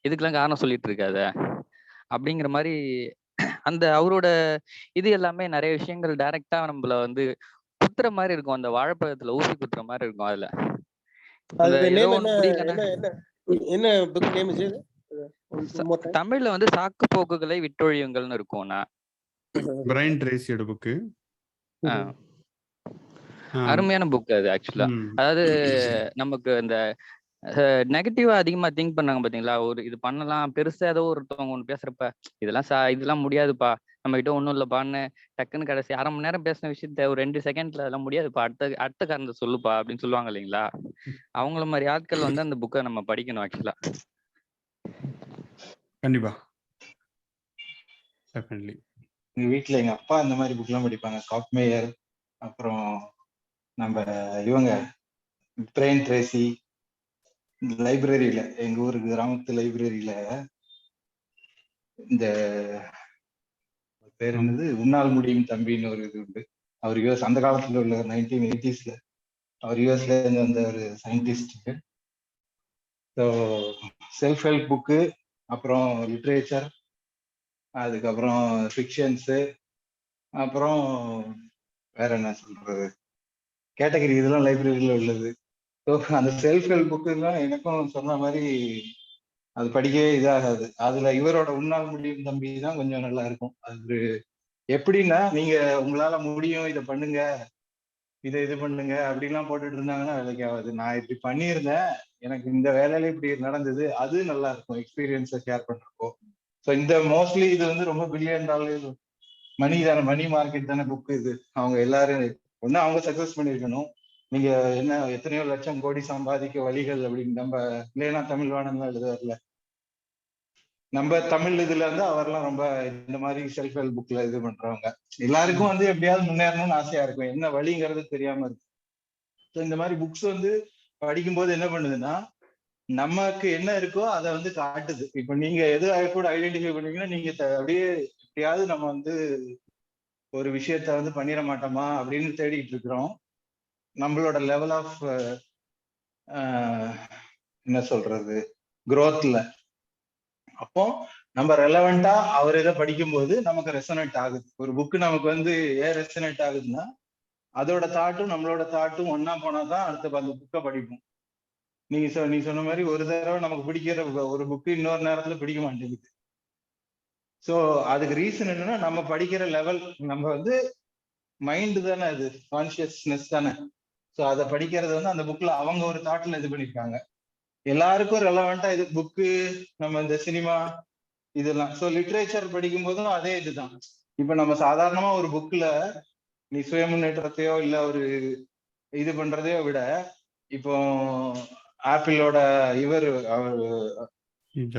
இதுக்கெல்லாம் காரணம் சொல்லிட்டு இருக்காத அப்படிங்கிற மாதிரி. அந்த அவரோட இது எல்லாமே நிறைய விஷயங்கள் டைரக்டா நம்மள வந்து குத்துற மாதிரி இருக்கும். அந்த வாழைப்பழத்துல ஊசி குத்துற மாதிரி இருக்கும். அதுல அது ஏதோ நேம் ஒண்ணு என்ன முடியலன்னா என்ன என்ன புக் நேம் இது? தமிழ்ல வந்து சாக்கு போக்குகளை விட்டொழியுங்கள்னு இருக்கும்னா. பிரையன் ட்ரேசியோட புக்கு. அருமையான புக் அது ஆக்சுவலா. அதாவது நமக்கு அந்த நெகட்டிவா அதிகமா திங்க் பண்ணாங்க பாத்தீங்களா? ஒரு இது பண்ணலாம், பெருசா ஏதோ ஒருத்தவங்க ஒண்ணு பேசுறப்ப, இதெல்லாம் முடியாதுப்பா, நம்ம கிட்ட ஒண்ணும் இல்லப்பான்னு டக்குன்னு கடைசி 1/2 மணி நேரம் பேசின விஷயத்த ஒரு 2 செகண்ட்ல அதெல்லாம் முடியாதுப்பா, அடுத்த காரணத்தை சொல்லுப்பா அப்படின்னு சொல்லுவாங்க இல்லைங்களா? அவங்கள மாதிரி ஆட்கள் வந்து அந்த புக்கை நம்ம படிக்கணும் ஆக்சுவலா. கண்டிப்பா. டெஃபினெட்லி. எங்க வீட்டுல எங்க அப்பா இந்த மாதிரி புக் எல்லாம் படிப்பாங்க. காக்மேயர், அப்புறம் நம்ம இவங்க பிரையன் ட்ரேசி. லைப்ரரியில, எங்க ஊருக்கு கிராமத்து லைப்ரரியில இந்த பேர் என்னது, உன்னால் முடியும் தம்பின்னு ஒரு இது உண்டு. அவர் யூஎஸ் அந்த காலத்துல உள்ள 1980s அவர் யூஎஸ்ல இருந்து வந்த ஒரு scientist. So self help book, அப்புறம் லிட்ரேச்சர், அதுக்கப்புறம் ஃபிக்ஷன்ஸு, அப்புறம் வேற என்ன சொல்றது, கேட்டகரி இதெல்லாம் லைப்ரரியில உள்ளது. ஸோ அந்த செல்ஃப் ஹெல்ப் புக்கு எல்லாம் எனக்கும் சொன்ன மாதிரி அது படிக்கவே இதாகாது. அதுல இவரோட உன்னால் முடியும் தம்பி தான் கொஞ்சம் நல்லா இருக்கும். அது எப்படின்னா, நீங்க உங்களால முடியும், இதை பண்ணுங்க, இது பண்ணுங்க அப்படிலாம் போட்டுட்டு இருந்தாங்கன்னா வேலைக்கு ஆகாது. நான் இப்படி பண்ணியிருந்தேன், எனக்கு இந்த வேலையில இப்படி நடந்தது, அது நல்லா இருக்கும் எக்ஸ்பீரியன்ஸை ஷேர் பண்றப்போ. ஸோ இந்த மோஸ்ட்லி இது வந்து ரொம்ப $1 பில்லியன் மணி மார்க்கெட் தானே புக்கு இது. அவங்க எல்லாரும் ஒண்ணு அவங்க சக்சஸ் பண்ணிருக்கணும். நீங்க என்ன எத்தனையோ லட்சம் கோடி சம்பாதிக்க வழிகள் அப்படின்னு நம்ம இல்லைன்னா தமிழ் வாணன்லாம் எழுதுவார்ல, நம்ம தமிழ் இதுல இருந்து அவர்லாம் ரொம்ப இந்த மாதிரி செல்ஃப் ஹெல்ப் புக்ல இது பண்றவங்க. எல்லாருக்கும் வந்து எப்படியாவது முன்னேறணும்னு ஆசையா இருக்கும், என்ன வழிங்கிறது தெரியாம இருக்கு. ஸோ இந்த மாதிரி புக்ஸ் வந்து படிக்கும்போது என்ன பண்ணுதுன்னா, நமக்கு என்ன இருக்கோ அதை வந்து காட்டுது. இப்ப நீங்க எது கூட ஐடென்டிஃபை பண்ணீங்கன்னா நீங்க அப்படியே எப்படியாவது நம்ம வந்து ஒரு விஷயத்த வந்து பண்ணிட மாட்டோமா அப்படின்னு தேடிட்டு இருக்கிறோம். நம்மளோட லெவல் ஆஃப் என்ன சொல்றது growthல. அப்போ நம்ம ரெலவெண்டா அவர் இதை படிக்கும்போது நமக்கு ரெசனேட் ஆகுது. ஒரு புக்கு நமக்கு வந்து ஏன் ரெசனேட் ஆகுதுன்னா அதோட தாட்டும் நம்மளோட தாட்டும் ஒன்னா போனாதான் அடுத்த அந்த புக்கை படிப்போம். நீ சொன்ன மாதிரி ஒரு தடவை நமக்கு பிடிக்கிற ஒரு புக்கு இன்னொரு நேரத்துல பிடிக்க மாட்டேங்குது. ஸோ அதுக்கு ரீசன் என்னன்னா நம்ம படிக்கிற லெவல், நம்ம வந்து மைண்டு தானே, அது கான்சியஸ்னஸ் தானே. ஸோ அதை படிக்கிறது வந்து அந்த புக்ல அவங்க ஒரு தாட்ல இது பண்ணிருக்காங்க. எல்லாருக்கும் ரெலவெண்டா இது புக்கு, நம்ம இந்த சினிமா இதெல்லாம். ஸோ லிட்ரேச்சர் படிக்கும் போதும் அதே இதுதான். இப்ப நம்ம சாதாரணமா ஒரு புக்ல நீ சுய முன்னேற்றத்தையோ இல்ல ஒரு இது பண்றதையோ விட, இப்போ ஆப்பிளோட இவர்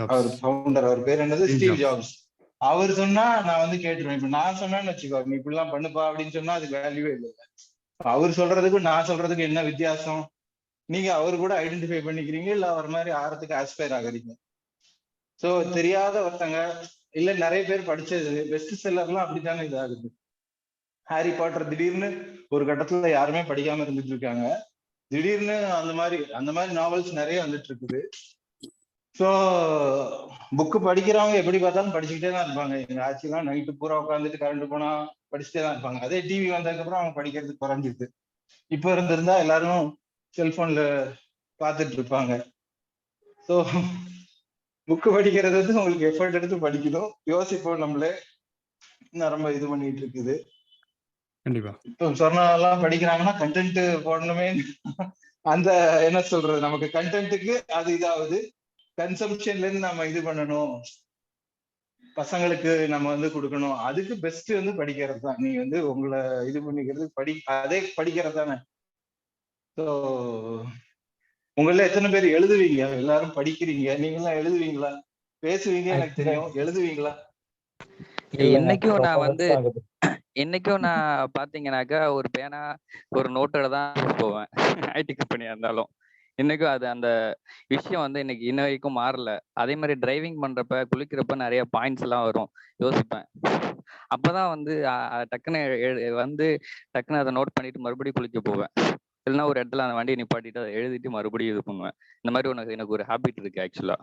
அவர் ஃபவுண்டர், அவர் பேர் என்னது, ஸ்டீவ் ஜாப்ஸ். அவர் சொன்னா நான் வந்து கேட்டுருவேன். இப்ப நான் சொன்னேன்னு வச்சுக்கோ, நீ இப்படிலாம் பண்ணுப்பா அப்படின்னு சொன்னா அதுக்கு வேல்யூவே இல்லை. அவர் சொல்றதுக்கும் நான் சொல்றதுக்கு என்ன வித்தியாசம்? நீங்க அவரு கூட ஐடென்டிஃபை பண்ணிக்கிறீங்க, இல்ல அவர் மாதிரி ஆறதுக்கு ஆஸ்பயர் ஆகுறீங்க. சோ தெரியாத ஒருத்தங்க இல்ல நிறைய பேர் படிச்சது பெஸ்ட் செல்லர்லாம் அப்படித்தானே இது ஆகுது. ஹாரி பாட்டர் திடீர்னு ஒரு கட்டத்துல யாருமே படிக்காம இருந்துட்டு இருக்காங்க, திடீர்னு அந்த மாதிரி நாவல்ஸ் நிறைய வந்துட்டு இருக்குது. ஸோ புக்கு படிக்கிறவங்க எப்படி பார்த்தாலும் படிச்சுக்கிட்டே தான் இருப்பாங்க. எங்க ஆட்சியெல்லாம் நைட்டு பூரா உட்காந்துட்டு கரண்ட் போனா படிச்சுட்டே தான் இருப்பாங்க. அதே டிவி வந்ததுக்கு அப்புறம் அவங்க படிக்கிறது குறைஞ்சிது. இப்போ இருந்திருந்தா எல்லாரும் செல்போன்ல பார்த்துட்டு இருப்பாங்க. ஸோ புக்கு படிக்கிறது வந்து உங்களுக்கு எஃபர்ட் எடுத்து படிக்கணும், யோசிப்போம் நம்மளே ரொம்ப இது பண்ணிட்டு இருக்குது. கண்டிப்பா இப்போ சொன்னதெல்லாம் படிக்கிறாங்கன்னா கண்டென்ட் போடணுமே, அந்த என்ன சொல்றது, நமக்கு கண்டென்ட்டுக்கு அது இதாகுது. கன்சம்ஷன்ல இருந்து நம்ம இது பண்ணணும், பசங்களுக்கு நம்ம வந்து கொடுக்கணும். அதுக்கு பெஸ்ட் வந்து படிக்கிறது தான். நீ வந்து உங்களை இது பண்ணிக்கிறது அதே படிக்கிறது தானே. ஸோ உங்கள எத்தனை பேர் எழுதுவீங்க? எல்லாரும் படிக்கிறீங்க, நீங்க எல்லாம் எழுதுவீங்களா? பேசுவீங்க எனக்கு தெரியும், எழுதுவீங்களா? என்னைக்கும் நான் பாத்தீங்கன்னாக்கா ஒரு பேனா ஒரு நோட்டோட தான் போவேன். ஐடி கம்பெனியா இருந்தாலும் இன்னைக்கும் அது அந்த விஷயம் வந்து இன்னைக்கு இன்ன வரைக்கும் மாறல. அதே மாதிரி டிரைவிங் பண்றப்ப குளிக்கிறப்ப நிறைய பாயிண்ட்ஸ் எல்லாம் வரும், யோசிப்பேன். அப்பதான் வந்து டக்குன்னு டக்குன்னு அதை நோட் பண்ணிட்டு மறுபடியும் குளிக்க போவேன். இல்லைன்னா ஒரு இடத்துல அந்த வண்டியை நிப்பாட்டிட்டு அதை எழுதிட்டு மறுபடியும் இது பண்ணுவேன். இந்த மாதிரி எனக்கு ஒரு ஹாபிட் இருக்கு ஆக்சுவலா.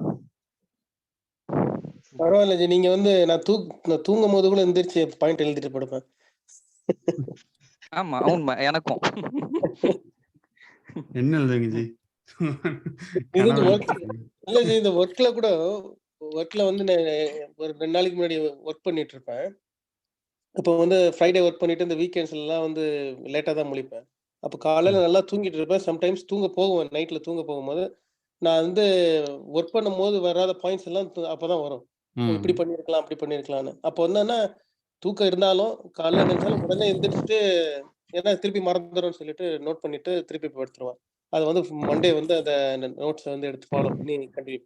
பரவாயில்ல ஜி, நீங்க வந்து நான் தூங்கும் போது கூட எந்திரிச்சு பாயிண்ட் எழுதிட்டு படுப்பேன். ஆமா உண்மை, எனக்கும். என்ன எழுதுங்க ஜி? இல்ல ஜி, இந்த ஒர்க்ல வந்து ஒரு 2 நாளைக்கு முன்னாடி ஒர்க் பண்ணிட்டு இருப்பேன். இப்போ வந்து ஃப்ரைடே ஒர்க் பண்ணிட்டு இந்த வீக்கெண்ட்ஸ்ல எல்லாம் வந்து லேட்டா தான் முழிப்பேன். அப்போ காலையில நல்லா தூங்கிட்டு இருப்பேன். சம்டைம்ஸ் தூங்க போகுவேன். நைட்ல தூங்க போகும்போது நான் வந்து ஒர்க் பண்ணும்போது வராத பாயிண்ட்ஸ் எல்லாம் அப்பதான் வரும். இப்படி பண்ணிருக்கலாம், அப்படி பண்ணிருக்கலாம்னு. அப்போ என்னன்னா தூக்கம் இருந்தாலும் காலையில நினைச்சாலும் உடனே எந்திரிச்சிட்டு ஏன்னா திருப்பி மறந்துடும்னு சொல்லிட்டு நோட் பண்ணிட்டு திருப்பி படுத்துருவேன். அது வந்து மண்டே வந்து அந்த நோட்ஸ் வந்து எடுத்து ஃபாலோ பண்ணி கண்டினியூ.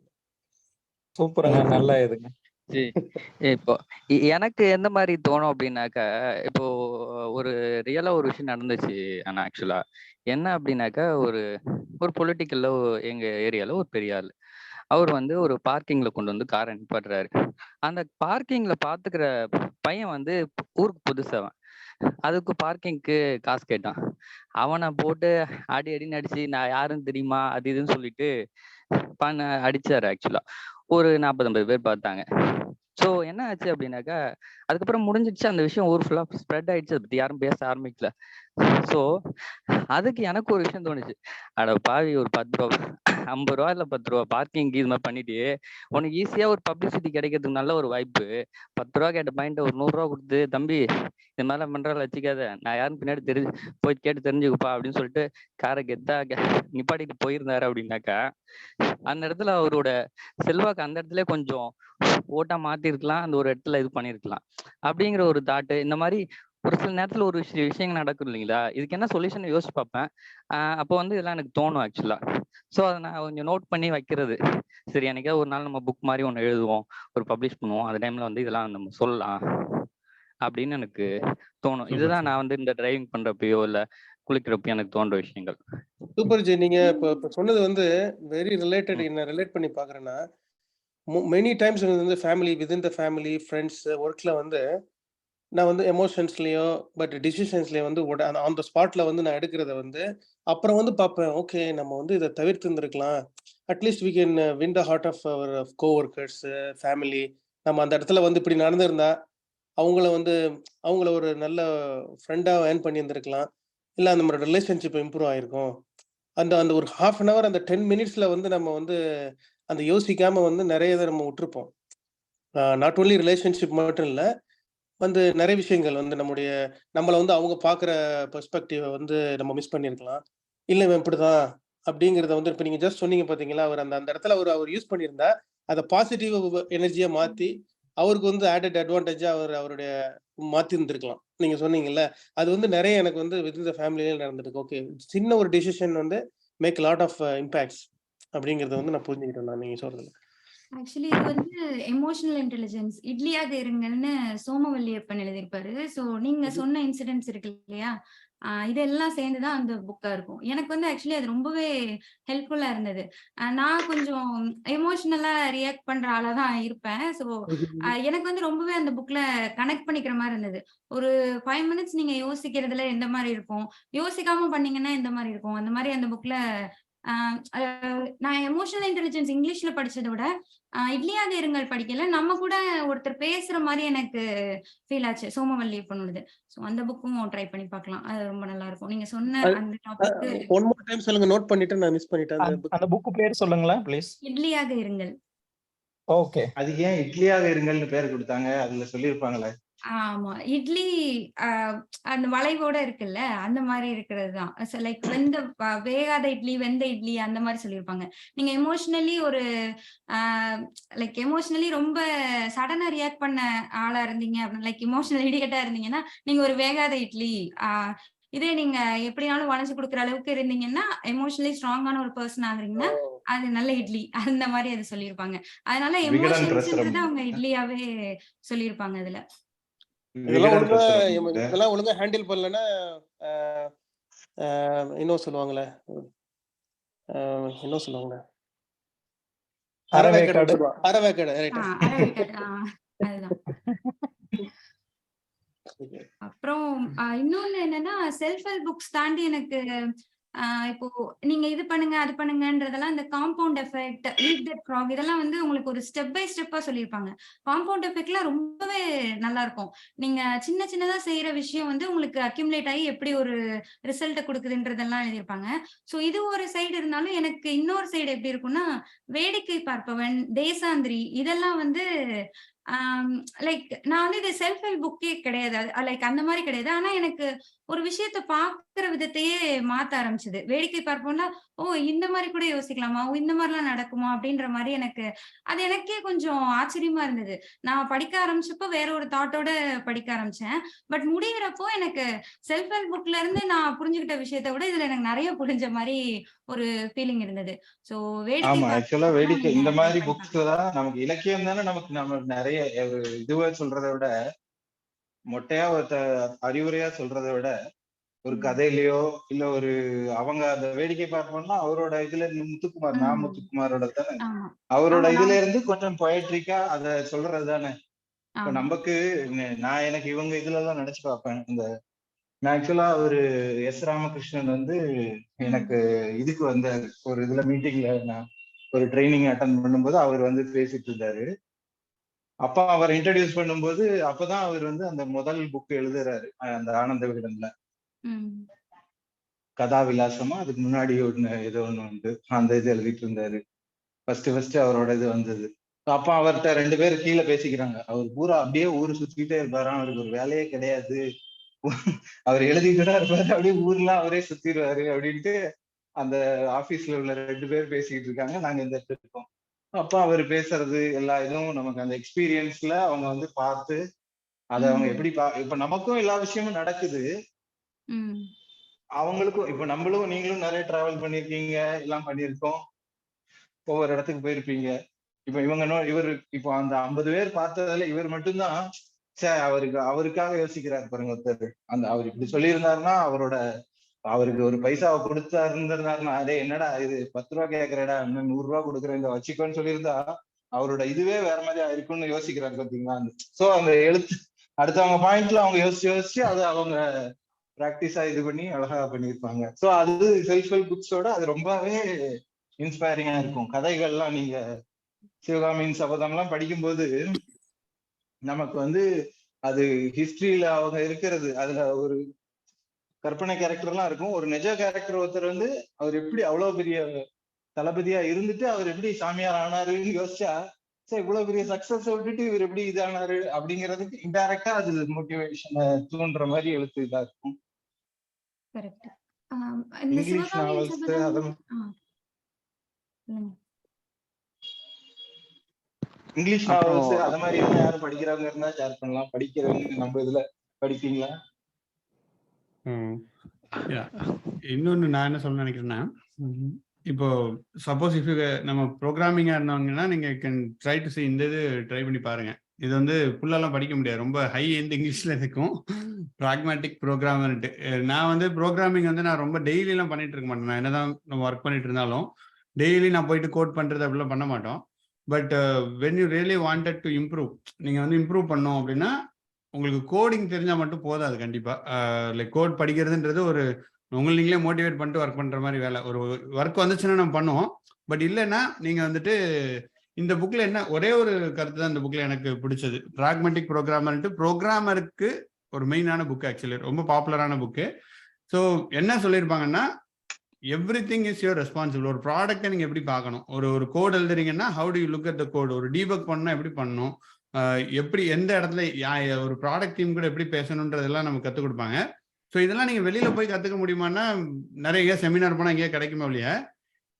சூப்பருங்க, நல்லா இதுங்க. இப்போ எனக்கு எந்த மாதிரி தோணும் அப்படின்னாக்கா, இப்போ ஒரு ரியலா ஒரு விஷயம் நடந்துச்சு. ஆனா ஆக்சுவலா என்ன அப்படின்னாக்கா, ஒரு பொலிட்டிக்கல்ல எங்க ஏரியால ஒரு பெரிய ஆள், அவர் வந்து ஒரு பார்க்கிங்ல கொண்டு வந்து காரை நிப்பாட்டுறாரு. அந்த பார்க்கிங்ல பாத்துக்கிற பையன் வந்து ஊருக்கு புதுசவன். அதுக்கு பார்க்கிங்க்கு காசு கேட்டான். அவனை போட்டு அடின்னு அடிச்சு, நான் யாருன்னு தெரியுமா அது இதுன்னு சொல்லிட்டு அடிச்சாரு. ஆக்சுவலா ஒரு 40-50 பேர் பார்த்தாங்க. ஸோ என்ன ஆச்சு அப்படின்னாக்கா, அதுக்கப்புறம் முடிஞ்சிடுச்சு அந்த விஷயம், ஊர் ஃபுல்லா ஸ்ப்ரெட் ஆயிடுச்சு. அதை பத்தி யாரும் பேச ஆரம்பிக்கல. ஸோ அதுக்கு எனக்கு ஒரு விஷயம் தோணுச்சு, அட பாவி, ஒரு 10 ரூபா 50 ரூபா இல்ல 10 ரூபா பார்க்கிங் இது மாதிரி பண்ணிட்டு உனக்கு ஈஸியா ஒரு பப்ளிசிட்டி கிடைக்கிறதுக்கு நல்ல ஒரு வாய்ப்பு. 10 ரூபா கேட்ட பாயிண்ட் ஒரு 100 ரூபா கொடுத்து, தம்பி இந்த மாதிரிலாம் பண்றால வச்சுக்காத, நான் யாரும் பின்னாடி போய் கேட்டு தெரிஞ்சுக்கப்பா அப்படின்னு சொல்லிட்டு காரை கெத்தா நிப்பாட்டிட்டு போயிருந்தாரு அப்படின்னாக்கா, அந்த இடத்துல அவரோட செல்வாக்கு அந்த இடத்துல கொஞ்சம் ஓட்டா மாத்திருக்கலாம், அந்த ஒரு இடத்துல இது பண்ணிருக்கலாம் அப்படிங்கிற ஒரு தாட்டு. இந்த மாதிரி ஒரு சில நேரத்துல ஒரு விஷயங்கள் நடக்கும் இல்லைங்களா, இதுக்கு என்ன சொல்யூஷன் யோசிச்சு பார்ப்பேன். அப்போ வந்து இதெல்லாம் எனக்கு தோணும் ஆக்சுவலா. ஸோ அதை நான் கொஞ்சம் நோட் பண்ணி வைக்கிறது. சரி, என்னைக்காவது ஒரு நாள் நம்ம புக் மாதிரி ஒன்று எழுதுவோம், ஒரு பப்ளிஷ் பண்ணுவோம், அந்த டைம்ல வந்து இதெல்லாம் நம்ம சொல்லலாம் அப்படின்னு எனக்கு தோணும். இதுதான் நான் வந்து இந்த டிரைவிங் பண்றப்பயோ இல்ல குளிக்கிறப்ப எனக்கு தோன்ற விஷயங்கள். Super G. நீங்க இப்ப சொன்னது வந்து வெரி ரிலேட்டட். என்ன ரிலேட் பண்ணி பாக்குறேன்னா, மெனி டைம்ஸ் வந்து family, within the family, friends, ஒர்க்ல வந்து நான் வந்து எமோஷன்ஸ்லயோ பட் டிசிஷன்ஸ்லயோ வந்து ஆன் த ஸ்பாட்ல வந்து நான் எடுக்கிறத வந்து அப்புறம் வந்து பார்ப்பேன். ஓகே, நம்ம வந்து இதை தவிர்த்து இருந்திருக்கலாம். At least we can win the heart of our coworkers, family. நம்ம அந்த இடத்துல வந்து இப்படி நடந்திருந்தா அவங்கள வந்து அவங்கள ஒரு நல்ல ஃப்ரெண்டாக ஏர்ன் பண்ணி இருந்திருக்கலாம். இல்லை நம்மளோட ரிலேஷன்ஷிப் இம்ப்ரூவ் ஆயிருக்கும். அந்த அந்த ஒரு ஹாஃப் அன் ஹவர், அந்த 10 மினிட்ஸ்ல வந்து நம்ம வந்து அந்த யோசிக்காம வந்து நிறைய இதை நம்ம விட்டுருப்போம். நாட் ஓன்லி ரிலேஷன்ஷிப் மட்டும் இல்லை, வந்து நிறைய விஷயங்கள் வந்து நம்மளை வந்து அவங்க பார்க்குற பெர்ஸ்பெக்டிவை வந்து நம்ம மிஸ் பண்ணியிருக்கலாம். இல்லை இவன் இப்படிதான் அப்படிங்கிறத வந்து இப்போ நீங்கள் ஜஸ்ட் சொன்னீங்க பார்த்தீங்களா, அவர் அந்த அந்த இடத்துல அவர் யூஸ் பண்ணியிருந்தா அதை பாசிட்டிவ் எனர்ஜியாக மாற்றி அவருக்கு வந்து ஆடட் அட்வான்டேஜாக அவருடைய மாற்றி இருந்திருக்கலாம். நீங்கள் சொன்னீங்கல்ல, அது வந்து நிறைய எனக்கு வந்து வித்தின் த ஃபேமிலியே நடந்திருக்கு. ஓகே, சின்ன ஒரு டிசிஷன் வந்து மேக் லாட் ஆஃப் இம்பேக்ட்ஸ் அப்படிங்கிறத வந்து நான் புரிஞ்சுக்கிட்டேன் நான் நீங்கள் சொல்கிறது. ஆக்சுவலி இது வந்து எமோஷனல் இன்டெலிஜென்ஸ் இட்லியாது இருங்கன்னு சோமவல்லியப்பன் எழுதியிருப்பாரு. ஸோ நீங்க சொன்ன இன்சிடென்ட்ஸ் இருக்கு இல்லையா, இதெல்லாம் சேர்ந்துதான் அந்த புக்கா இருக்கும். எனக்கு வந்து ஆக்சுவலி அது ரொம்பவே ஹெல்ப்ஃபுல்லா இருந்தது. நான் கொஞ்சம் எமோஷனலா ரியாக்ட் பண்ற ஆளா தான் இருப்பேன். ஸோ எனக்கு வந்து ரொம்பவே அந்த புக்ல கனெக்ட் பண்ணிக்கிற மாதிரி இருந்தது. ஒரு 5 மினிட்ஸ் நீங்க யோசிக்கிறதுல எந்த மாதிரி இருக்கும், யோசிக்காம பண்ணீங்கன்னா எந்த மாதிரி இருக்கும், அந்த மாதிரி அந்த புக்ல நான் எமோஷனல் இன்டெலிஜென்ஸ் இங்கிலீஷ்ல படிச்சதை விட இட்லியாக இருங்கள் படிக்கல, நம்ம கூட ஒருத்தர் பேசுற மாதிரி எனக்கு ஃபீல் ஆச்சு சோமவல்லியப்பனோடது. ஸோ அந்த புக்கும் ட்ரை பண்ணி பார்க்கலாம். அது ரொம்ப நல்லா இருக்கும். நீங்க சொன்ன அந்த டாபிக் ஒன் மோர் டைம் சொல்லுங்க, நோட் பண்ணிட்டு நான் மிஸ் பண்ணிட்டேன். அந்த புக் பேர் சொல்லுங்களேன் ப்ளீஸ். இட்லியாக இருங்கள். ஓகே. அது ஏன் இட்லியாக இருங்கள்னு பேர் கொடுத்தாங்க? அதுல சொல்லியிருப்பாங்களே. ஆமா. இட்லி அந்த வளைவோட இருக்குல்ல, அந்த மாரி இருக்கிறது தான். லைக் வேகாத இட்லி, வெந்த இட்லி அந்த மாரி சொல்லியிருப்பாங்க. நீங்க எமோஷனலி ஒரு லைக் எமோஷனலி ரொம்ப சடனா ரியாக்ட் பண்ண ஆளா இருந்தீங்க அப்படின்னா, லைக் எமோஷனல் இடியட்டா இருந்தீங்கன்னா, நீங்க ஒரு வேகாத இட்லி. இதே நீங்க எப்படினாலும் வளைஞ்சு கொடுக்குற அளவுக்கு இருந்தீங்கன்னா, எமோஷனலி ஸ்ட்ராங்கான ஒரு பெர்சன் ஆகுறீங்கன்னா, அது நல்ல இட்லி. அந்த மாரி அது சொல்லியிருப்பாங்க. அதனால எமோஷன்ஸ்ன்றத அவங்க இட்லியாவே சொல்லியிருப்பாங்க அதுல. இதெல்லாம் ஒழுங்கா ஹேண்டில் பண்ணலன்னா இன்னும் சொல்லுவாங்களே, இன்னும் சொல்லுவாங்களே அரவேக்காடு. அதுதான். அப்புறம் இன்னொன்னு என்னன்னா, செல்ஃப் ஹெல்ப் புக்ஸ் தாண்டி எனக்கு இப்போ நீங்க இது பண்ணுங்க அது பண்ணுங்கன்றதெல்லாம் இந்த compound effect, eat that frock இதெல்லாம் வந்து உங்களுக்கு ஒரு ஸ்டெப் பை ஸ்டெப்பா சொல்லியிருப்பாங்க. காம்பவுண்ட் எஃபெக்ட்லாம் ரொம்பவே நல்லா இருக்கும். நீங்க சின்ன சின்னதா செய்யற விஷயம் வந்து உங்களுக்கு அக்யூமுலேட் ஆகி எப்படி ஒரு ரிசல்ட்டை கொடுக்குதுன்றதெல்லாம் எழுதியிருப்பாங்க. ஸோ இது ஒரு சைடு இருந்தாலும் எனக்கு இன்னொரு சைடு எப்படி இருக்கும்னா, வேடிக்கை பார்ப்பவன், தேசாந்திரி இதெல்லாம் வந்து லைக் நான் வந்து இது செல்ஃப் ஹெல்ப் புக்கே கிடையாது. லைக் அந்த மாதிரி கிடையாது. ஆனா எனக்கு ஒரு விஷயத்த பாக்குற விதத்தையே மாத்த ஆரம்பிச்சது. வேடிக்கை பார்ப்போம்னா, ஓ இந்த மாதிரி கூட யோசிக்கலாமா, ஓ இந்த மாதிரிலாம் நடக்குமா அப்படின்ற மாதிரி எனக்கு அது எனக்கே கொஞ்சம் ஆச்சரியமா இருந்தது. நான் படிக்க ஆரம்பிச்சப்போ வேற ஒரு தாட்டோட படிக்க ஆரம்பிச்சேன். பட் முடிகிறப்போ எனக்கு செல்ஃப் ஹெல்ப் புக்ல இருந்து நான் புரிஞ்சுக்கிட்ட விஷயத்தை விட இதுல எனக்கு நிறைய புரிஞ்ச மாதிரி ஒரு ஃபீலிங் இருந்தது. சோ வேடிக்கை இந்த மாதிரி புக்ஸ் தான் நமக்கு இலக்கியம் தானே. நம்ம நிறைய ஒரு இதுவா சொல்றதை விட, மொட்டையா ஒரு அறிவுரையா சொல்றதை விட, ஒரு கதையிலயோ இல்ல ஒரு அவங்க அந்த வேடிக்கை பார்ப்போம்னா அவரோட இதுல முத்துக்குமார், முத்துக்குமாரோட தானே, அவரோட இதுல இருந்து கொஞ்சம் பொயட்ரிக்கா அத சொல்றது தானே. இப்ப நமக்கு நான் எனக்கு இவங்க இதுல எல்லாம் நினைச்சு பார்ப்பேன். இந்த நான் ஆக்சுவலா ஒரு எஸ் ராமகிருஷ்ணன் வந்து எனக்கு இதுக்கு வந்தாரு. ஒரு இதுல மீட்டிங்ல நான் ஒரு ட்ரைனிங் அட்டன் பண்ணும்போது அவர் வந்து பேசிட்டு இருந்தாரு. அப்ப அவர் இன்ட்ரடியூஸ் பண்ணும்போது அப்பதான் அவர் வந்து அந்த முதல் புக் எழுதுறாரு, அந்த ஆனந்த விகடன்ல கதா விலாசமா. அதுக்கு முன்னாடி ஏதோ ஒண்ணு வந்து அந்த இது எழுதிட்டு இருந்தாரு. ஃபர்ஸ்ட் அவரோட இது வந்தது. அப்ப அவர்கிட்ட 2 பேரும் கீழே பேசிக்கிறாங்க. அவர் பூரா அப்படியே ஊரு சுத்திக்கிட்டே இருப்பாராம், அவருக்கு ஒரு வேலையே கிடையாது, அவர் எழுதிட்டு இருப்பாரு, அப்படியே ஊர்லாம் அவரே சுத்திடுவாரு அப்படின்ட்டு அந்த ஆபீஸ்ல உள்ள 2 பேர் பேசிக்கிட்டு இருக்காங்க. நாங்க இந்த இடத்துல இருக்கோம். அப்ப அவர் பேசுறது எல்லா இதுவும் நமக்கு அந்த எக்ஸ்பீரியன்ஸ்ல அவங்க வந்து பார்த்து அதை அவங்க எப்படி இப்ப நமக்கும் எல்லா விஷயமும் நடக்குது, அவங்களுக்கும். இப்ப நம்மளும் நீங்களும் நிறைய டிராவல் பண்ணிருக்கீங்க, எல்லாம் பண்ணிருக்கோம், ஒவ்வொரு இடத்துக்கு போயிருப்பீங்க. இப்ப இவர் இப்போ அந்த 50 பேர் பார்த்ததுல இவர் மட்டும்தான் அவருக்காக யோசிக்கிறாரு பாருங்க ஒருத்தர். அவர் இப்படி சொல்லியிருந்தாருன்னா அவரோட அவருக்கு ஒரு பைசாவை கொடுத்தா இருந்திருந்தாருன்னா, அதே என்னடா இது 10 ரூபா கேட்கறடா, இன்னும் 100 ரூபா கொடுக்குறேன், இந்த வச்சுக்கோன்னு சொல்லியிருந்தா அவரோட இதுவே வேற மாதிரி ஆயிருக்கும்னு யோசிக்கிறாரு பாத்தீங்களா. சோ அந்த எழுத்து அடுத்தவங்க பாயிண்ட்ல அவங்க யோசிச்சு அது அவங்க பிராக்டிஸா இது பண்ணி அழகா பண்ணியிருப்பாங்க. சோ அது செல்ஃப் ஹெல்ப் புக்ஸோட அது ரொம்பவே இன்ஸ்பைரிங்கா இருக்கும். கதைகள்லாம் நீங்க சிவகாமியின் சபதம் எல்லாம் படிக்கும்போது நமக்கு அது ஹிஸ்டரியில அவங்க இருக்கிறது, அதுல ஒரு கற்பனை கேரக்டர் எல்லாம் இருக்கும். ஒரு நிஜ கேரக்டர் ஒருத்தர் அவர் எப்படி அவ்வளவு பெரிய தளபதியா இருந்துட்டு அவர் எப்படி சாமியார் ஆனாருன்னு யோசிச்சா, சரி இவ்வளவு பெரிய சக்சஸ் விட்டுட்டு இவர் எப்படி இதானாரு அப்படிங்கிறதுக்கு இன்டைரக்டா அது மோட்டிவேஷனை தூண்டுற மாதிரி எழுத்து இதா இருக்கும். கரெக்ட். இந்த இங்கிலீஷ் சிவகாமியின் நாவல்ஸ் சபதம் அதெல்லாம் சொல்லுங்க. இங்கிலீஷ் நாவல்ஸ் அத மாதிரி யாரும் படிக்கிறவங்க இருந்தா ஷேர் பண்ணலாம். படிக்கிறவங்க நம்ம இதுல படிப்பீங்களா? இன்னொன்னு நான் என்ன சொல்ல நினைக்கிறேன்னா, இப்போ சப்போஸ் இஃப் நம்ம ப்ரோக்ராமிங்கா இருந்தவங்கன்னா நீங்க கேன் ட்ரை டு சி இந்த இது ட்ரை பண்ணி பாருங்க. இது ஃபுல்லாலாம் படிக்க முடியாது, ரொம்ப ஹை எண்ட் இங்கிலீஷ்ல இருக்கும். ப்ராக்மேட்டிக் ப்ரோக்ராமர்ட்டு நான் ப்ரோக்ராமிங் நான் ரொம்ப டெய்லிலாம் பண்ணிட்டு இருக்க மாட்டேன். நான் என்னதான் நம்ம ஒர்க் பண்ணிட்டு இருந்தாலும் டெய்லி நான் போயிட்டு கோட் பண்றது அப்படிலாம் பண்ண மாட்டோம். But when you really wanted to improve, நீங்க இம்ப்ரூவ் பண்ணோம் அப்படின்னா உங்களுக்கு கோடிங் தெரிஞ்சா மட்டும் போதாது. கண்டிப்பா லைக் கோட் படிக்கிறதுன்றது ஒரு உங்களை நீங்களே மோட்டிவேட் பண்ணிட்டு ஒர்க் பண்ற மாதிரி வேலை. ஒரு ஒர்க் வந்துச்சுன்னா நம்ம பண்ணுவோம். பட் இல்லைன்னா நீங்க இந்த புக்ல என்ன ஒரே ஒரு கருத்து தான் இந்த புக்ல எனக்கு பிடிச்சது. பிராக்மெட்டிக் ப்ரோக்ராமர்ன்ட்டு ப்ரோக்ராமருக்கு ஒரு மெயினான புக், ஆக்சுவலி ரொம்ப பாப்புலரான புக்கு. ஸோ என்ன சொல்லியிருப்பாங்கன்னா, every thing is your responsible. ஒரு ப்ராடக்டை நீங்க எப்படி பார்க்கணும், ஒரு கோட் எழுதுறீங்கன்னா how do you look at the code, ஒரு டீபக் பண்ணா எப்படி பண்ணணும், எப்படி எந்த இடத்துல ஒரு ப்ராடக்ட் டீம் கூட எப்படி பேசணுன்றதெல்லாம் நமக்கு கற்றுக் கொடுப்பாங்க. ஸோ இதெல்லாம் நீங்க வெளியில போய் கத்துக்க முடியுமான்னா நிறைய செமினார் போனால் எங்கேயா கிடைக்குமா இல்லையா,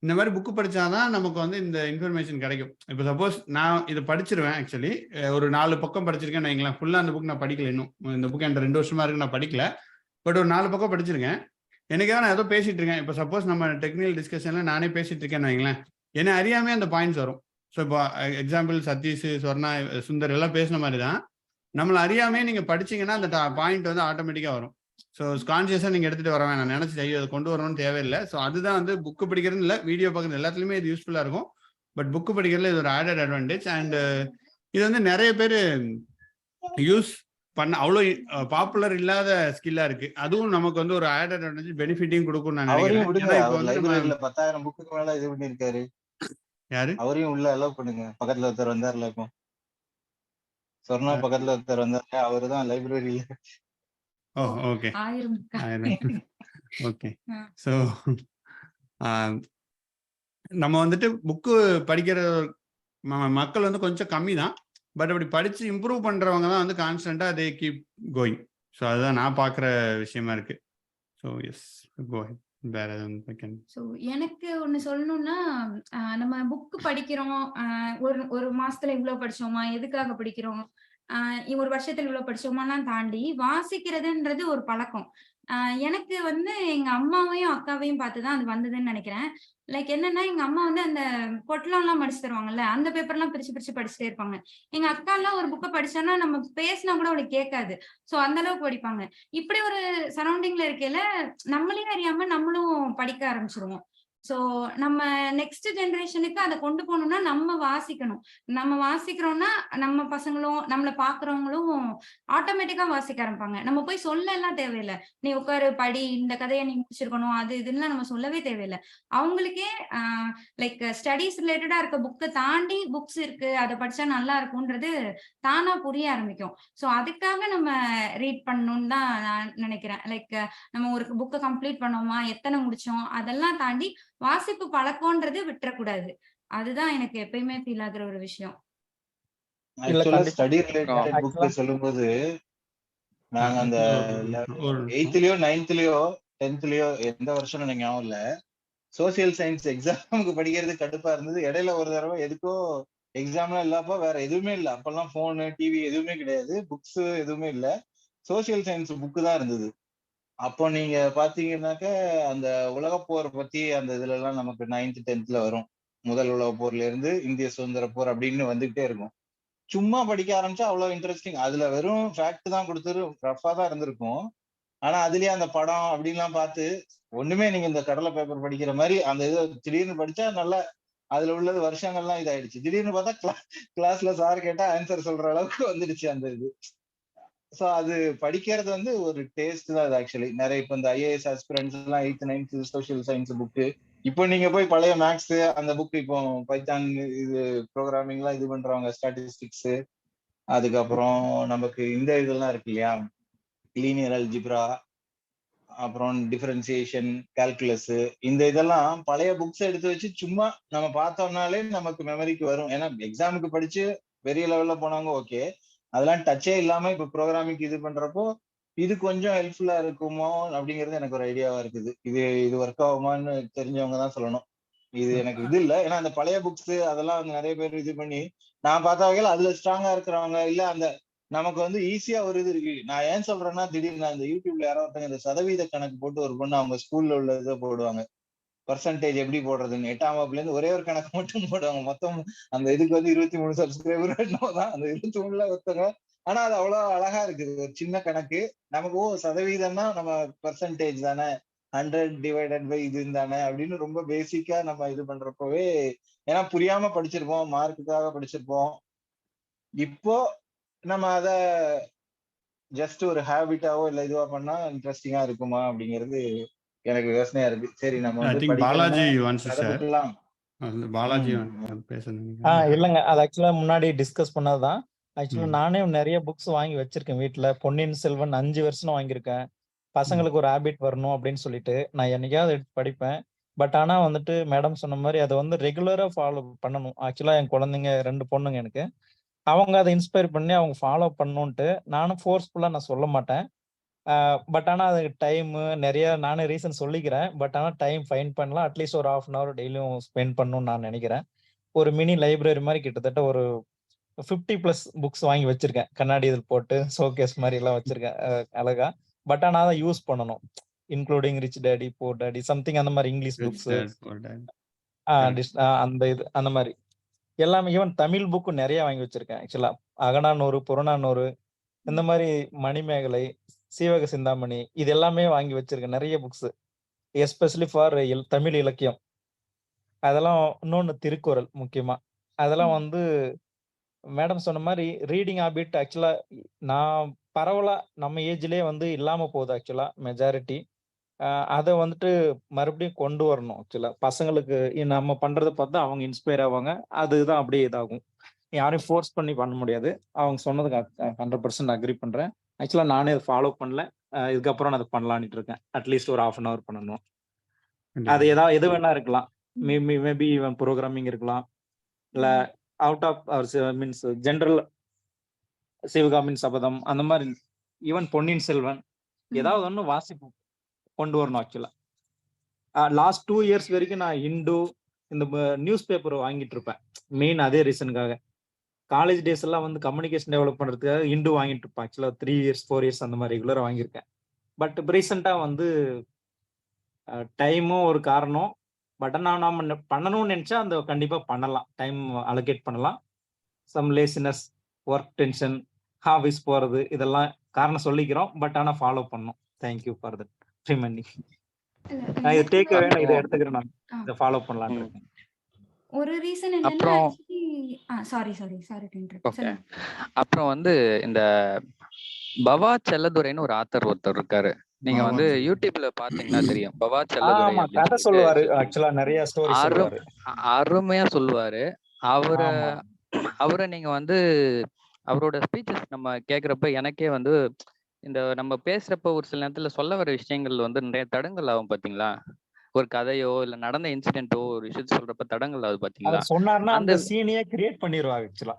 இந்த மாதிரி புக்கு படிச்சாதான் நமக்கு இந்த இன்ஃபர்மேஷன் கிடைக்கும். இப்போ சப்போஸ் நான் இதை படிச்சிருவேன், ஆக்சுவலி ஒரு 4 பக்கம் படிச்சிருக்கேன் வைங்களேன். ஃபுல்லாக அந்த புக் நான் படிக்கல இன்னும். இந்த புக் என்கிட்ட 2 வருஷமா இருக்கு, நான் படிக்கல. பட் ஒரு 4 பக்கம் படிச்சிருக்கேன். எனக்காக நான் ஏதோ பேசிட்டு இருக்கேன். இப்போ சப்போஸ் நம்ம டெக்னிக்கல் டிஸ்கஷன்ல நானே பேசிட்டு இருக்கேன்னு வைங்களேன், என்ன அறியாமே அந்த பாயிண்ட்ஸ் வரும். ஸோ இப்போ எக்ஸாம்பிள் சதீஷ், சொர்ணா, சுந்தர் எல்லாம் பேசின மாதிரி தான் நம்மளை அறியாமே நீங்க படிச்சீங்கன்னா அந்த பாயிண்ட் ஆட்டோமேட்டிக்கா வரும். ஸோ கான்சியஸா நீங்க எடுத்துட்டு வர வேணாம், நினைச்சு அதை கொண்டு வரணும்னு தேவையில்லை. ஸோ அதுதான் புக்கு படிக்கிறது இல்லை, வீடியோ பார்க்கறது எல்லாத்துலயுமே இது யூஸ்ஃபுல்லா இருக்கும். பட் புக்கு படிக்கிறதுல இது ஒரு ஆடட் அட்வான்டேஜ். அண்ட் இது நிறைய பேர் யூஸ் பண்ண அவ்வளோ பாப்புலர் இல்லாத ஸ்கில்லா இருக்கு. அதுவும் நமக்கு ஒரு ஆடட் அட்வான்டேஜ், பெனிஃபிட்டையும் கொடுக்கும் நான் நினைக்கிறேன். லைப்ரரியில 10,000 புக்கு மேல இது பண்ணிருக்காரு. யாரு? அவரையும் உள்ள அலோவ் பண்ணுங்க. பக்கத்துல ஒருத்தர் வந்தார்ல, இப்போ சொர்ணா பக்கத்துல ஒருத்தர் வந்தாரு, அவருதான் லைப்ரரியில. ஓ ஓகே ஓகே. ஸோ நம்ம புக்கு படிக்கிற மக்கள் கொஞ்சம் கம்மி தான். பட் அப்படி படிச்சு இம்ப்ரூவ் பண்றவங்க தான் கான்ஸ்டன்டா தே கீப் கோயிங். ஸோ அதுதான் நான் பார்க்குற விஷயமா இருக்கு. ஸோ எஸ், கோ ஹெட். வேற எதுவும்? ஸோ எனக்கு ஒன்று சொல்லணும்னா, நம்ம புக்கு படிக்கிறோம், ஒரு மாசத்துல இவ்வளோ படிச்சோமா, எதுக்காக படிக்கிறோம், ஒரு வருஷத்துல இவ்வளவு படிச்சோமாலாம் தாண்டி வாசிக்கிறதுன்றது ஒரு பழக்கம். எனக்கு எங்க அம்மாவையும் அக்காவையும் பார்த்துதான் அது வந்ததுன்னு நினைக்கிறேன். லைக் என்னன்னா, எங்க அம்மா அந்த பொட்டலம் எல்லாம் மடிச்சு தருவாங்கல்ல, அந்த பேப்பர் எல்லாம் பிரிச்சு பிரிச்சு படிச்சுட்டே இருப்பாங்க. எங்க அக்கா எல்லாம் ஒரு புக்கை படிச்சோன்னா நம்ம பேசினா கூட அவளுக்கு கேட்காது. சோ அந்த அளவுக்கு படிப்பாங்க. இப்படி ஒரு சரௌண்டிங்ல இருக்கையில நம்மளையும் அறியாம நம்மளும் படிக்க ஆரம்பிச்சிருவோம். சோ நம்ம நெக்ஸ்ட் ஜெனரேஷனுக்கு அதை கொண்டு போகணும்னா நம்ம வாசிக்கணும். நம்ம வாசிக்கிறோம்னா நம்ம பசங்களும் நம்மளை பாக்குறவங்களும் ஆட்டோமேட்டிக்கா வாசிக்க ஆரம்பிப்பாங்க. நம்ம போய் சொல்ல எல்லாம் தேவையில்லை, நீ உட்காரு படி, இந்த கதையை நீ முடிச்சிருக்கணும், அது இதுன்னு நம்ம சொல்லவே தேவையில்லை. அவங்களுக்கே லைக் ஸ்டடீஸ் ரிலேட்டடா இருக்க புக்கை தாண்டி புக்ஸ் இருக்கு, அதை படிச்சா நல்லா இருக்கும்ன்றது தானா புரிய ஆரம்பிக்கும். சோ அதுக்காக நம்ம ரீட் பண்ணணும்னு தான் நான் நினைக்கிறேன். லைக் நம்ம ஒரு புக்கை கம்ப்ளீட் பண்ணோமா, எத்தனை முடிச்சோம், அதெல்லாம் தாண்டி வாசிப்பு பழக்கம்ன்றது விட்டுறக்கூடாது. அதுதான் எனக்கு எப்பயுமே ஃபீல் ஆகுற ஒரு விஷயம். ஸ்டடி ரிலேட்டட் புக் சொல்லும்போது நாங்க அந்த 8th-லயோ 9th-லயோ 10th-லயோ எந்த வருஷம் எனக்கு ஞாபகம் இல்ல, சோசியல் சயின்ஸ் எக்ஸாமுக்கு படிக்கிறது கடுப்பா இருந்தது. இடையில ஒரு தடவை எதுக்கோ எக்ஸாம்லாம் இல்லப்போ வேற எதுவுமே இல்லை, அப்பெல்லாம் போனு டிவி எதுவுமே கிடையாது, புக்ஸ் எதுவுமே இல்லை, சோசியல் சயின்ஸ் புக்கு தான் இருந்தது. அப்போ நீங்க பாத்தீங்கன்னாக்க அந்த உலகப்போர் பத்தி அந்த இதுல எல்லாம் நமக்கு 9th 10th-ல வரும். முதல் உலக போர்ல இருந்து இந்திய சுதந்திர போர் அப்படின்னு வந்துகிட்டே இருக்கும். சும்மா படிக்க ஆரம்பிச்சா அவ்வளவு இன்ட்ரெஸ்டிங். அதுல வெறும் ஃபேக்ட் தான் கொடுத்துரு, ரஃபா தான் இருந்திருக்கும். ஆனா அதுலயே அந்த படம் அப்படின்லாம் பார்த்து ஒண்ணுமே நீங்க இந்த கடலை பேப்பர் படிக்கிற மாதிரி அந்த இது திடீர்னு படிச்சா நல்லா அதுல உள்ளது வருஷங்கள்லாம் இதாயிடுச்சு. திடீர்னு பார்த்தா கிளாஸ்ல சார் கேட்டா ஆன்சர் சொல்ற அளவுக்கு வந்துடுச்சு அந்த இது. சோ அது படிக்கிறது வந்து ஒரு டேஸ்ட் தான். அது ஆக்சுவலி நிறைய இப்ப இந்த ஐஏஎஸ் ஆஸ்பிரன்ஸ் எல்லாம் 8th 9th social science book இப்போ நீங்க போய் பழைய மேக்ஸ் அந்த புக் இப்போ பைத்தான் இது ப்ரோக்ராமிங் எல்லாம் இது பண்றவங்க ஸ்டாட்டிஸ்டிக்ஸ் அதுக்கப்புறம் நமக்கு இந்த இதெல்லாம் இருக்கு இல்லையா லீனியர் அல்ஜிப்ரா அப்புறம் டிஃபரன்சியேஷன் கால்குலஸ் இந்த இதெல்லாம் பழைய புக்ஸ் எடுத்து வச்சு சும்மா நம்ம பார்த்தோம்னாலே நமக்கு மெமரிக்கு வரும். ஏன்னா எக்ஸாமுக்கு படிச்சு பெரிய லெவல்ல போனவங்க ஓகே, அதெல்லாம் டச்சே இல்லாம இப்ப ப்ரோக்ராமிங் இது பண்றப்போ இது கொஞ்சம் ஹெல்ப்ஃபுல்லா இருக்குமோ அப்படிங்கிறது எனக்கு ஒரு ஐடியாவா இருக்குது. இது ஒர்க் ஆகுமான்னு தெரிஞ்சவங்க தான் சொல்லணும். இது எனக்கு இது இல்ல. ஏன்னா அந்த பழைய புக்ஸ் அதெல்லாம் வந்து நிறைய பேர் இது பண்ணி நான் பார்த்த வகையில அதுல ஸ்ட்ராங்கா இருக்கிறவங்க இல்ல அந்த நமக்கு வந்து ஈஸியா ஒரு இது இருக்கு. நான் ஏன் சொல்றேன்னா திடீர்னு நான் இந்த யூடியூப்ல யாரோ ஒருத்தங்க இந்த சதவீத கணக்கு போட்டு ஒரு பொண்ணு அவங்க ஸ்கூல்ல உள்ள இதை போடுவாங்க. பர்சன்டேஜ் எப்படி போடுறதுன்னு 8ஆம் வகுப்புல இருந்து ஒரே ஒரு கணக்கு மட்டும் போடுவாங்க. மொத்தம் அந்த இதுக்கு வந்து 23 சப்ஸ்கிரைபர் தான் அந்த 23ல ஒருத்தங்க. ஆனா அது அவ்வளவு அழகா இருக்குது. ஒரு சின்ன கணக்கு நமக்கு சதவீதம்னா நம்ம பர்சன்டேஜ் தானே 100 டிவைடட் பை இது தானே அப்படின்னு ரொம்ப பேசிக்கா நம்ம இது பண்றப்பவே ஏன்னா புரியாம படிச்சிருப்போம், மார்க்குக்காக படிச்சிருப்போம். இப்போ நம்ம அத ஜஸ்ட் ஒரு ஹேபிட்டாவோ இல்ல இதுவா பண்ணா இன்ட்ரெஸ்டிங்கா இருக்குமா அப்படிங்கிறது எனக்கு யோசனையா இருக்கு. சரி நம்ம ஐ வந்து திங்க் படிக்கணும்னா பாலாஜி வான்ஸ் டு கதை ஷேர். புக்கெல்லாம் பாலாஜி பேசணும். இல்லைங்க, அது ஆக்சுவலா முன்னாடி டிஸ்கஸ் பண்ணதுதான். ஆக்சுவலா ம். நானே நிறைய புக்ஸ் வாங்கி வச்சிருக்கேன் வீட்டுல. பொன்னியின் செல்வன் 5 வருஷம் வாங்கியிருக்கேன். பசங்களுக்கு ஒரு ஹேபிட் வரணும் அப்படின்னு சொல்லிட்டு நான் என்னைக்காவது எடுத்து படிப்பேன். பட் ஆனா வந்துட்டு மேடம் சொன்ன மாதிரி அதை வந்து ரெகுலரா ஃபாலோ பண்ணணும். ஆக்சுவலா என் குழந்தைங்க 2 பொண்ணுங்க எனக்கு. அவங்க அதை இன்ஸ்பயர் பண்ணி அவங்க ஃபாலோ பண்ணணுன்ட்டு நானும் ஃபோர்ஸ்ஃபுல்லா நான் சொல்ல மாட்டேன். பட் ஆனா அதுக்கு டைம் நிறைய நானே ரீசன் சொல்லிக்கிறேன். பட் ஆனா டைம் ஃபைண்ட் பண்ணலாம். அட்லீஸ்ட் ஒரு 1/2 hour டெய்லியும் ஸ்பெண்ட் பண்ணணும்னு நான் நினைக்கிறேன். ஒரு மினி லைப்ரரி மாதிரி கிட்டத்தட்ட ஒரு 50+ புக்ஸ் வாங்கி வச்சிருக்கேன். கண்ணாடி இதில் போட்டு ஷோகேஸ் மாதிரி எல்லாம் வச்சிருக்கேன் அழகா. பட் ஆனா அதை யூஸ் பண்ணணும். Including rich daddy poor daddy something அந்த மாதிரி English Rich books Dad Poor Dad. Correct. அந்த இது அந்த மாதிரி எல்லாமே. ஈவன் தமிழ் புக்கு நிறைய வாங்கி வச்சிருக்கேன். ஆக்சுவலா அகநானூறு புறநானூறு இந்த மாதிரி மணிமேகலை சீவக சிந்தாமணி இது எல்லாமே வாங்கி வச்சிருக்கேன். நிறைய புக்ஸ் எஸ்பெஷலி ஃபார் தமிழ் இலக்கியம். அதெல்லாம் இன்னொன்னு திருக்குறள் முக்கியமா. அதெல்லாம் வந்து மேடம் சொன்ன மாதிரி ரீடிங் ஹாபிட் ஆக்சுவலா நான் பரவலா நம்ம ஏஜ்லயே வந்து இல்லாம போகுது. ஆக்சுவலா மெஜாரிட்டி அதை வந்துட்டு மறுபடியும் கொண்டு வரணும். ஆக்சுவலா பசங்களுக்கு நம்ம பண்றதை பார்த்தா அவங்க இன்ஸ்பயர் ஆவாங்க. அதுதான் அப்படியே இதாகும். யாரையும் ஃபோர்ஸ் பண்ணி பண்ண முடியாது. அவங்க சொன்னதுக்கு 100% அக்ரி பண்றேன். ஆக்சுவலா நானே அதை ஃபாலோ பண்ணல. இதுக்கப்புறம் நான் அதை பண்ணலான்ட்டு இருக்கேன். அட்லீஸ்ட் ஒரு 1/2 hour பண்ணணும். அது ஏதாவது எது வேணா இருக்கலாம். மேபி ஈவன் ப்ரோக்ராமிங் இருக்கலாம். இல்ல அவுட் ஆஃப் மீன்ஸ் ஜென்ரல் சிவகாமியின் சபதம் அந்த மாதிரி. ஈவன் பொன்னியின் செல்வன் ஏதாவது ஒன்று வாசிப்பு கொண்டு வரணும். ஆக்சுவலா லாஸ்ட் 2 years வரைக்கும் நான் ஹிந்து இந்த நியூஸ் பேப்பர் வாங்கிட்டு இருப்பேன். மெயின் அதே ரீசனுக்காக. காலேஜ் டேஸ் எல்லாம் வந்து கம்யூனிகேஷன் டெவலப் பண்றதுக்காக ஹிந்து வாங்கிட்டு இருப்பேன். ஆக்சுவலா 3 years 4 years அந்த மாதிரி ரெகுலரா வாங்கியிருக்கேன். பட் ரீசெண்டா வந்து டைமும் ஒரு காரணம். பட் நாம பண்ணணும்னு நினைச்சா அந்த கண்டிப்பா பண்ணலாம். டைம் அலோகேட் பண்ணலாம். Some laziness, work tension, hobbies போறது இதெல்லாம் காரணம் சொல்லிக்கிறோம். பட் ஆனா ஃபாலோ பண்ணணும். Thank you for that reminding. நான் இதை டேக் அவே இதை எடுத்துக்கிறேன். நான் இதை ஃபாலோ பண்ணலாம்னு இருக்கேன். ஒரு ரீசன் என்னன்னா அப்புறம் சாரி ஓகே. அப்புறம் வந்து இந்த பவா செல்லதுரைன்னு ஒரு ஆத்தர் ஒருத்தர் இருக்காரு. நீங்க வந்து யூடியூப்ல பாத்தீங்கன்னா தெரியும். பவா செல்லதுரை ஆமா, கதை சொல்லுவாரு. ஆக்சுவலா நிறைய ஸ்டோரி சொல்லுவாரு. அருமையா சொல்லுவாரு. அவரை நீங்க வந்து அவரோட ஸ்பீச்சஸ் நம்ம கேக்குறப்ப எனக்கே வந்து இந்த நம்ம பேசுறப்ப ஒரு சில நேரத்துல சொல்ல வர விஷயங்கள் வந்து நிறைய தடங்கள் ஆகும் பாத்தீங்களா? ஒரு கதையோ இல்ல நடந்த இன்சிடென்ட்டோ ஒரு விஷயத்த சொல்றப்ப தடங்கள் ஆகுது பாத்தீங்களா? சொன்னார்னா அந்த சீனியே கிரியேட் பண்ணிடுவாங்க. ஆக்சுவலா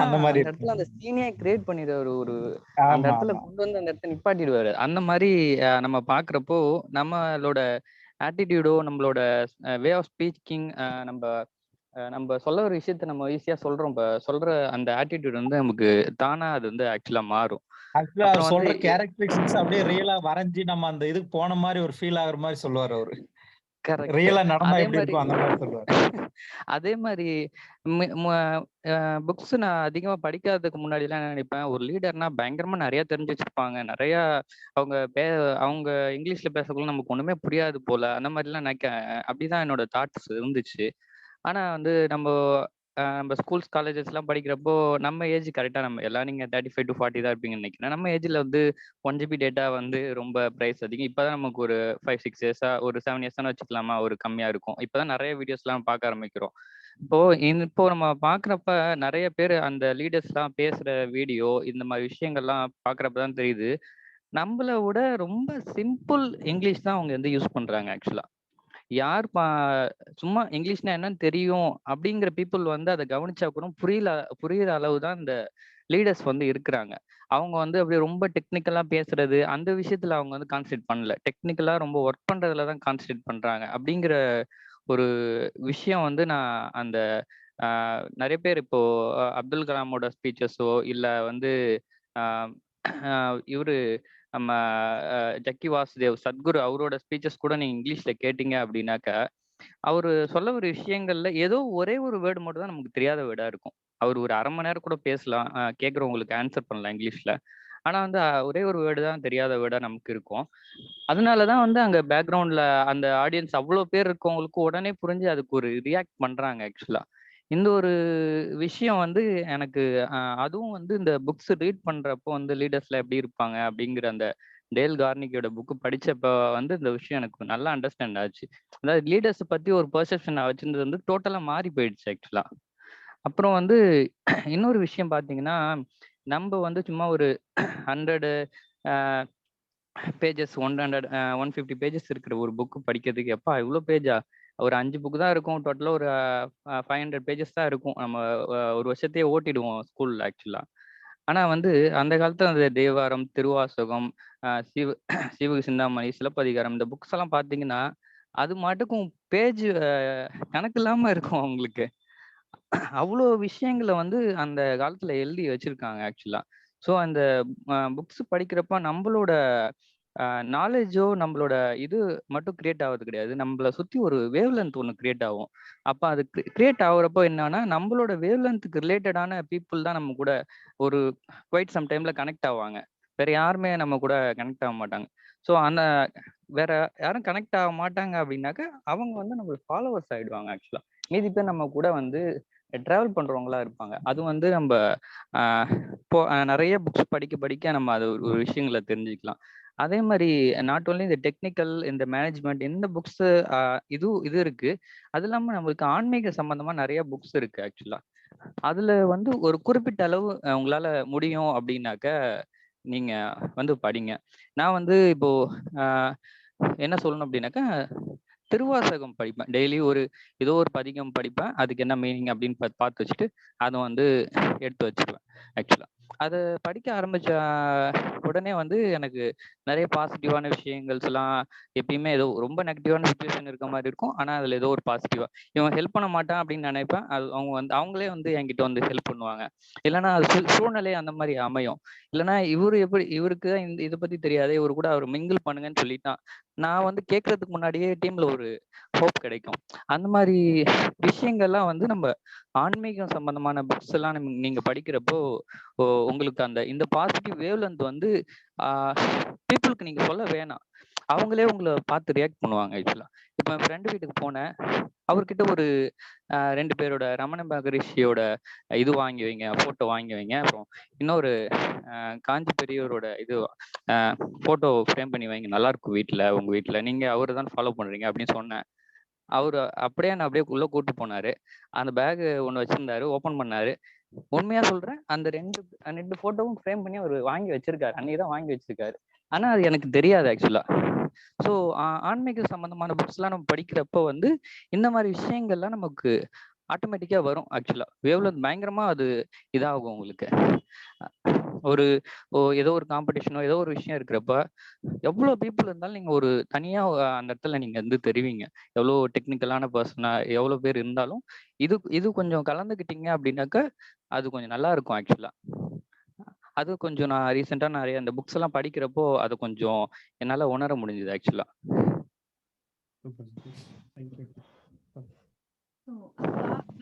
அந்த மாதிரி இடத்துல அந்த சீனியே கிரியேட் பண்ணிடுவாரு. அந்த இடத்துல கொண்டு வந்து அந்த இடத்துல நிப்பாட்டிடுவாரு. அந்த மாதிரி நம்ம பாக்குறப்போ நம்மளோட ஆட்டிடியூடோ நம்மளோட வே ஆஃப் ஸ்பீக்கிங் நம்ம சொல்ல ஒரு விஷயத்த நம்ம ஈஸியா சொல்றோம். சொல்ற அந்த ஆட்டிடியூட் வந்து நமக்கு தானா அது வந்து ஆக்சுவலா மாறும். ஆக்சுவலா சொல்ற கேரக்டரிஸ்டிக்ஸ் அப்படியே ரியலா வரைஞ்சி நம்ம அந்த இதுக்கு போன மாதிரி ஒரு ஃபீல் ஆகுற மாதிரி சொல்லுவாரு அவரு. கரெக்ட். ரியலா நடந்தா அதே எப்படி மாதிரி இருக்கும் அந்த மாதிரி சொல்லுவாரு. அதே மாதிரி புக்ஸ் நான் அதிகமா படிக்காததுக்கு முன்னாடி எல்லாம் என்ன நினைப்பேன், ஒரு லீடர்னா பயங்கரமா நிறைய தெரிஞ்சு வச்சிருப்பாங்க, நிறைய அவங்க அவங்க இங்கிலீஷ்ல பேசக்குள்ள நமக்கு ஒண்ணுமே புரியாது போல, அந்த மாதிரி எல்லாம் அப்படிதான் என்னோட தாட்ஸ் இருந்துச்சு. ஆனா வந்து நம்ம ஸ்கூல்ஸ் காலேஜஸ்லாம் படிக்கிறப்போ நம்ம ஏஜ் கரெக்டாக நம்ம எல்லாம் நீங்கள் 35 to 40 தான் இருப்பீங்கன்னு நினைக்கிறேன். நம்ம ஏஜில் வந்து 1 GB டேட்டா வந்து ரொம்ப ப்ரைஸ் அதிகம். இப்போ தான் நமக்கு ஒரு 5-6 இயர்ஸாக ஒரு 7 இயர்ஸானு வச்சுக்கலாமா, ஒரு கம்மியாக இருக்கும். இப்போ தான் நிறைய வீடியோஸ்லாம் பார்க்க ஆரம்பிக்கிறோம். இப்போ நம்ம பார்க்குறப்ப நிறைய பேர் அந்த லீடர்ஸ்லாம் பேசுகிற வீடியோ இந்த மாதிரி விஷயங்கள்லாம் பார்க்குறப்ப தான் தெரியுது, நம்மளை விட ரொம்ப சிம்பிள் இங்கிலீஷ் தான் அவங்க வந்து யூஸ் பண்ணுறாங்க ஆக்சுவலாக. யார் சும்மா இங்கிலீஷ்னா என்னன்னு தெரியும் அப்படிங்கிற பீப்புள் வந்து அதை கவனிச்சா கூட புரியுற அளவு தான் இந்த லீடர்ஸ் வந்து இருக்கிறாங்க. அவங்க வந்து அப்படியே ரொம்ப டெக்னிக்கலா பேசுறது அந்த விஷயத்துல அவங்க வந்து கான்சென்ட்ரேட் பண்ணல, டெக்னிக்கலா ரொம்ப ஒர்க் பண்றதுல தான் கான்சென்ட்ரேட் பண்றாங்க அப்படிங்கிற ஒரு விஷயம் வந்து நான் அந்த நிறைய பேர் இப்போ அப்துல் கலாமோட ஸ்பீச்சஸோ இல்ல வந்து இவரு நம்ம ஜக்கி வாசுதேவ் சத்குரு அவரோட ஸ்பீச்சஸ் கூட நீங்க இங்கிலீஷ்ல கேட்டீங்க அப்படின்னாக்க, அவரு சொல்ல ஒரு விஷயங்கள்ல ஏதோ ஒரே ஒரு வேர்டு மட்டும் தான் நமக்கு தெரியாத வேர்டா இருக்கும். அவர் ஒரு 1/2 மணி நேரம் கூட பேசலாம், கேட்குறவங்களுக்கு ஆன்சர் பண்ணலாம் இங்கிலீஷ்ல. ஆனா வந்து ஒரே ஒரு வேர்டு தான் தெரியாத வேர்டா நமக்கு இருக்கும். அதனாலதான் வந்து அங்க பேக்ரவுண்ட்ல அந்த ஆடியன்ஸ் அவ்வளோ பேர் இருக்கவங்களுக்கு உடனே புரிஞ்சு அதுக்கு ஒரு ரியாக்ட் பண்றாங்க ஆக்சுவலா. இந்த ஒரு விஷயம் வந்து எனக்கு அதுவும் வந்து இந்த புக்ஸ் ரீட் பண்றப்போ வந்து லீடர்ஸ்ல எப்படி இருப்பாங்க அப்படிங்கிற அந்த டேல் கார்னிக்கியோட புக்கு படிச்சப்ப வந்து இந்த விஷயம் எனக்கு நல்லா அண்டர்ஸ்டாண்ட் ஆச்சு. அதாவது லீடர்ஸ் பத்தி ஒரு பெர்செப்ஷன் நான் வச்சிருந்தது வந்து டோட்டலா மாறி போயிடுச்சு ஆக்சுவலா. அப்புறம் வந்து இன்னொரு விஷயம் பாத்தீங்கன்னா, நம்ம வந்து சும்மா ஒரு 100 பேஜஸ் 150 பேஜஸ் இருக்கிற ஒரு புக் படிக்கிறதுக்கு எப்பா இவ்வளோ பேஜா, ஒரு 5 புக் தான் இருக்கும், டோட்டலா ஒரு 500 பேஜஸ் தான் இருக்கும். நம்ம ஒரு வருஷத்தையே ஓட்டிடுவோம் ஸ்கூல்ல ஆக்சுவலா. ஆனா வந்து அந்த காலத்துல அந்த தேவாரம், திருவாசகம், சீவக சிந்தாமணி, சிலப்பதிகாரம் இந்த புக்ஸ் எல்லாம் பாத்தீங்கன்னா அது மாட்டுக்கும் பேஜ் கணக்கு இல்லாம இருக்கும் அவங்களுக்கு. அவ்வளோ விஷயங்களை வந்து அந்த காலத்துல எழுதி வச்சிருக்காங்க ஆக்சுவலா. ஸோ அந்த புக்ஸ் படிக்கிறப்ப நம்மளோட நாலேஜோ நம்மளோட இது மட்டும் கிரியேட் ஆகுறது கிடையாது, நம்மளை சுத்தி ஒரு வேவ் லென்த் ஒன்று கிரியேட் ஆகும். அப்ப அது கிரியேட் ஆகுறப்போ என்னன்னா நம்மளோட வேவ் லென்த்துக்கு ரிலேட்டடான பீப்புள் தான் நம்ம கூட ஒரு குவைட் சம் டைம்ல கனெக்ட் ஆவாங்க. வேற யாருமே நம்ம கூட கனெக்ட் ஆக மாட்டாங்க. ஸோ அந்த வேற யாரும் கனெக்ட் ஆக மாட்டாங்க அப்படின்னாக்க அவங்க வந்து நம்மளுக்கு ஃபாலோவர்ஸ் ஆயிடுவாங்க ஆக்சுவலா. மீதி பேர் நம்ம கூட வந்து டிராவல் பண்றவங்களா இருப்பாங்க. அது வந்து நம்ம நிறைய புக்ஸ் படிக்க படிக்க நம்ம அது ஒரு விஷயங்களை தெரிஞ்சுக்கலாம். அதே மாதிரி நாட் ஓன்லி இந்த டெக்னிக்கல் இந்த மேனேஜ்மெண்ட் இந்த புக்ஸ் இது இருக்கு. அது இல்லாம நம்மளுக்கு ஆன்மீக சம்பந்தமா நிறைய புக்ஸ் இருக்கு ஆக்சுவலா. அதுல வந்து ஒரு குறிப்பிட்ட அளவு உங்களால முடியும் அப்படின்னாக்க நீங்க வந்து படிங்க. நான் வந்து இப்போ என்ன சொல்லணும் அப்படின்னாக்கா, திருவாசகம் படிப்பேன் டெய்லி. ஏதோ ஒரு பதிகம் படிப்பேன், அதுக்கு என்ன மீனிங் அப்படின்னு பார்த்து வச்சுட்டு அதை வந்து எடுத்து வச்சுக்குவேன் ஆக்சுவலா. அதை படிக்க ஆரம்பிச்ச உடனே வந்து எனக்கு நிறைய பாசிட்டிவான விஷயங்கள்ஸ் எல்லாம், எப்பயுமே ஏதோ ரொம்ப நெகட்டிவான சுச்சுவேஷன் இருக்க மாதிரி இருக்கும், ஆனா அதுல ஏதோ ஒரு பாசிட்டிவா இவன் ஹெல்ப் பண்ண மாட்டான் அப்படின்னு நினைப்பேன், அது அவங்க வந்து அவங்களே வந்து என்கிட்ட வந்து ஹெல்ப் பண்ணுவாங்க. இல்லைன்னா அது சூழ்நிலை அந்த மாதிரி அமையும். இல்லைன்னா இவருக்கு இதை பத்தி தெரியாது, இவரு கூட அவர் மிங்கிள் பண்ணுங்கன்னு சொல்லிட்டான், நான் வந்து கேட்கறதுக்கு முன்னாடியே டீம்ல ஒரு ஹோப் கிடைக்கும். அந்த மாதிரி விஷயங்கள்லாம் வந்து நம்ம ஆன்மீகம் சம்பந்தமான புக்ஸ் எல்லாம் நீங்க படிக்கிறப்போ உங்களுக்கு இந்த பாசிட்டிவ் வேவ் லென்த் வந்து பீப்புளுக்கு நீங்க சொல்ல வேணாம், அவங்களே உங்களை பார்த்து ரியாக்ட் பண்ணுவாங்க ஆக்சுவலா. இப்போ என் ஃப்ரெண்டு வீட்டுக்கு போனேன், அவர்கிட்ட ஒரு 2 பேரோட ரமண மகரிஷியோட இது வாங்கி வைங்க, போட்டோ வாங்கி வைங்க, அப்புறம் இன்னொரு காஞ்சி பெரியவரோட இது போட்டோ ஃப்ரேம் பண்ணி வைங்க, நல்லா இருக்கும் வீட்டுல, உங்க வீட்டுல நீங்க அவரை தான் ஃபாலோ பண்றீங்க அப்படின்னு சொன்னேன். அவரு அப்படியே நான் அப்படியே உள்ள கூட்டு போனாரு. அந்த பேக் ஒண்ணு வச்சிருந்தாரு, ஓபன் பண்ணாரு. உண்மையா சொல்றேன், அந்த ரெண்டு போட்டோவும் ஃப்ரேம் பண்ணி அவர் வாங்கி வச்சிருக்காரு, அன்னைக்குதான் வாங்கி வச்சிருக்காரு. ஆனா அது எனக்கு தெரியாது ஆக்சுவலா. ஸோ ஆன்மீக சம்பந்தமான புக்ஸ் எல்லாம் நம்ம படிக்கிறப்போ வந்து இந்த மாதிரி விஷயங்கள்லாம் நமக்கு ஆட்டோமேட்டிக்கா வரும் ஆக்சுவலா. வேவ்லென்த் பயங்கரமா அது இதாகும் உங்களுக்கு. ஒரு ஏதோ ஒரு காம்படிஷனோ ஏதோ ஒரு விஷயம் இருக்கிறப்ப எவ்வளவு பீப்புள் இருந்தாலும் நீங்க ஒரு தனியா அந்த இடத்துல நீங்க வந்து தெரிவிங்க. எவ்வளவு டெக்னிக்கலான பர்சனா எவ்வளவு பேர் இருந்தாலும் இது கொஞ்சம் கலந்துக்கிட்டீங்க அப்படின்னாக்க அது கொஞ்சம் நல்லா இருக்கும் ஆக்சுவலா. அது கொஞ்சம் நான் ரீசெண்டா நிறைய அந்த புக்ஸ் எல்லாம் படிக்கிறப்போ அதை கொஞ்சம் என்னால உணர முடிஞ்சது ஆக்சுவலா. Super Satish. Thank you. So,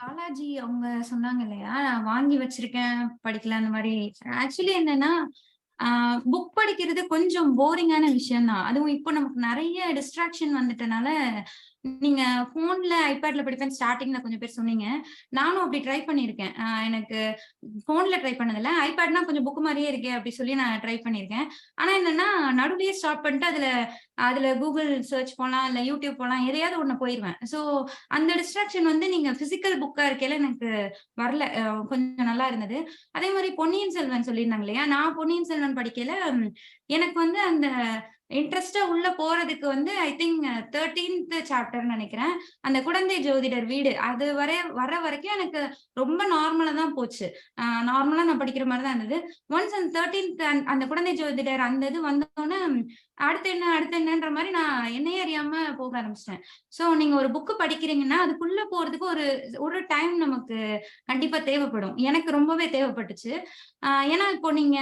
Balaji அவங்க சொன்னாங்க இல்லையா, நான் வாங்கி வச்சிருக்கேன் படிக்கல அந்த மாதிரி. ஆக்சுவலி என்னன்னா புக் படிக்கிறது கொஞ்சம் போரிங்கான விஷயம் தான். அதுவும் இப்போ நமக்கு நிறைய டிஸ்ட்ராக்ஷன் வந்துட்டனால, நீங்க போன்ல ஐபேட்ல படிப்பேன் ஸ்டார்டிங்ல கொஞ்சம் பேர் சொன்னீங்க. நானும் அப்படி ட்ரை பண்ணியிருக்கேன். எனக்கு போன்ல ட்ரை பண்ணதில்ல. ஐபேட்னா கொஞ்சம் புக் மாதிரியே இருக்கே அப்படி சொல்லி நான் ட்ரை பண்ணியிருக்கேன். ஆனா என்னன்னா நடுவுலயே ஸ்டார்ட் பண்ணிட்டு அதுல கூகுள் சர்ச் போலாம், இல்ல யூடியூப் போலாம், எதையாவது ஒண்ணு போயிருவேன். ஸோ அந்த டிஸ்ட்ராக்ஷன் வந்து நீங்க பிசிக்கல் புக்கா இருக்கையில எனக்கு வரல. கொஞ்சம் நல்லா இருந்தது. அதே மாதிரி பொன்னியின் செல்வன் சொல்லியிருந்தாங்க இல்லையா, நான் பொன்னியின் செல்வன் படிக்கையில எனக்கு வந்து அந்த இன்ட்ரெஸ்டா உள்ள போறதுக்கு வந்து ஐ திங்க் 13th சாப்டர்ன்னு நினைக்கிறேன். அந்த குடந்தை ஜோதிடர் வீடு அது வர வரைக்கும் எனக்கு ரொம்ப நார்மலா தான் போச்சு. நார்மலா நான் படிக்கிற மாதிரி தான் இருந்தது. ஒன்ஸ் அந்த 13th அந்த குடந்தை ஜோதிடர் அந்த இது வந்தோடனே அடுத்து என்னன்ற மாதிரி நான் என்னையே அறியாம போக ஆரம்பிச்சிட்டேன். சோ நீங்க ஒரு புக்கு படிக்கிறீங்கன்னா அதுக்குள்ள போறதுக்கு ஒரு டைம் நமக்கு கண்டிப்பா தேவைப்படும். எனக்கு ரொம்பவே தேவைப்பட்டுச்சு. ஏன்னா இப்போ நீங்க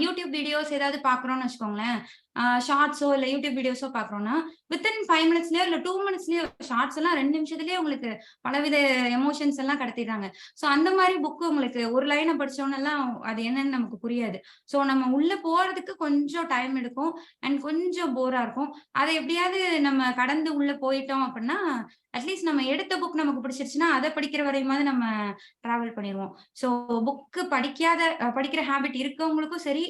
யூடியூப் வீடியோஸ் ஏதாவது பாக்குறோம்னு வச்சுக்கோங்களேன், ஷார்ட்ஸோ இல்ல யூடியூப் வீடியோஸோ பாக்குறோம்னா வித்தின் 5 மினிட்ஸ்லயோ இல்ல 2 மினிட்ஸ்லயோ, ஷார்ட்ஸ் எல்லாம் 2 நிமிஷத்துலயே உங்களுக்கு பலவித எமோஷன்ஸ் எல்லாம் கடத்திடுறாங்க. சோ அந்த மாதிரி புக்கு உங்களுக்கு ஒரு லைனை படிச்சோன்னு எல்லாம் அது என்னன்னு நமக்கு புரியாது. சோ நம்ம உள்ள போறதுக்கு கொஞ்சம் டைம் எடுக்கும் அண்ட் கொஞ்சம் போரா இருக்கும். அதை எப்படியாவது நம்ம கடந்து உள்ள போயிட்டோம் அப்படின்னா அட்லீஸ்ட் நம்ம எடுத்த புக் நமக்கு பிடிச்சிருச்சுன்னா அதை படிக்கிற வரையுமாவது நம்ம டிராவல் பண்ணிடுவோம். சோ புக்கு படிக்கிற ஹேபிட் இருக்கவங்களுக்கும் சரி,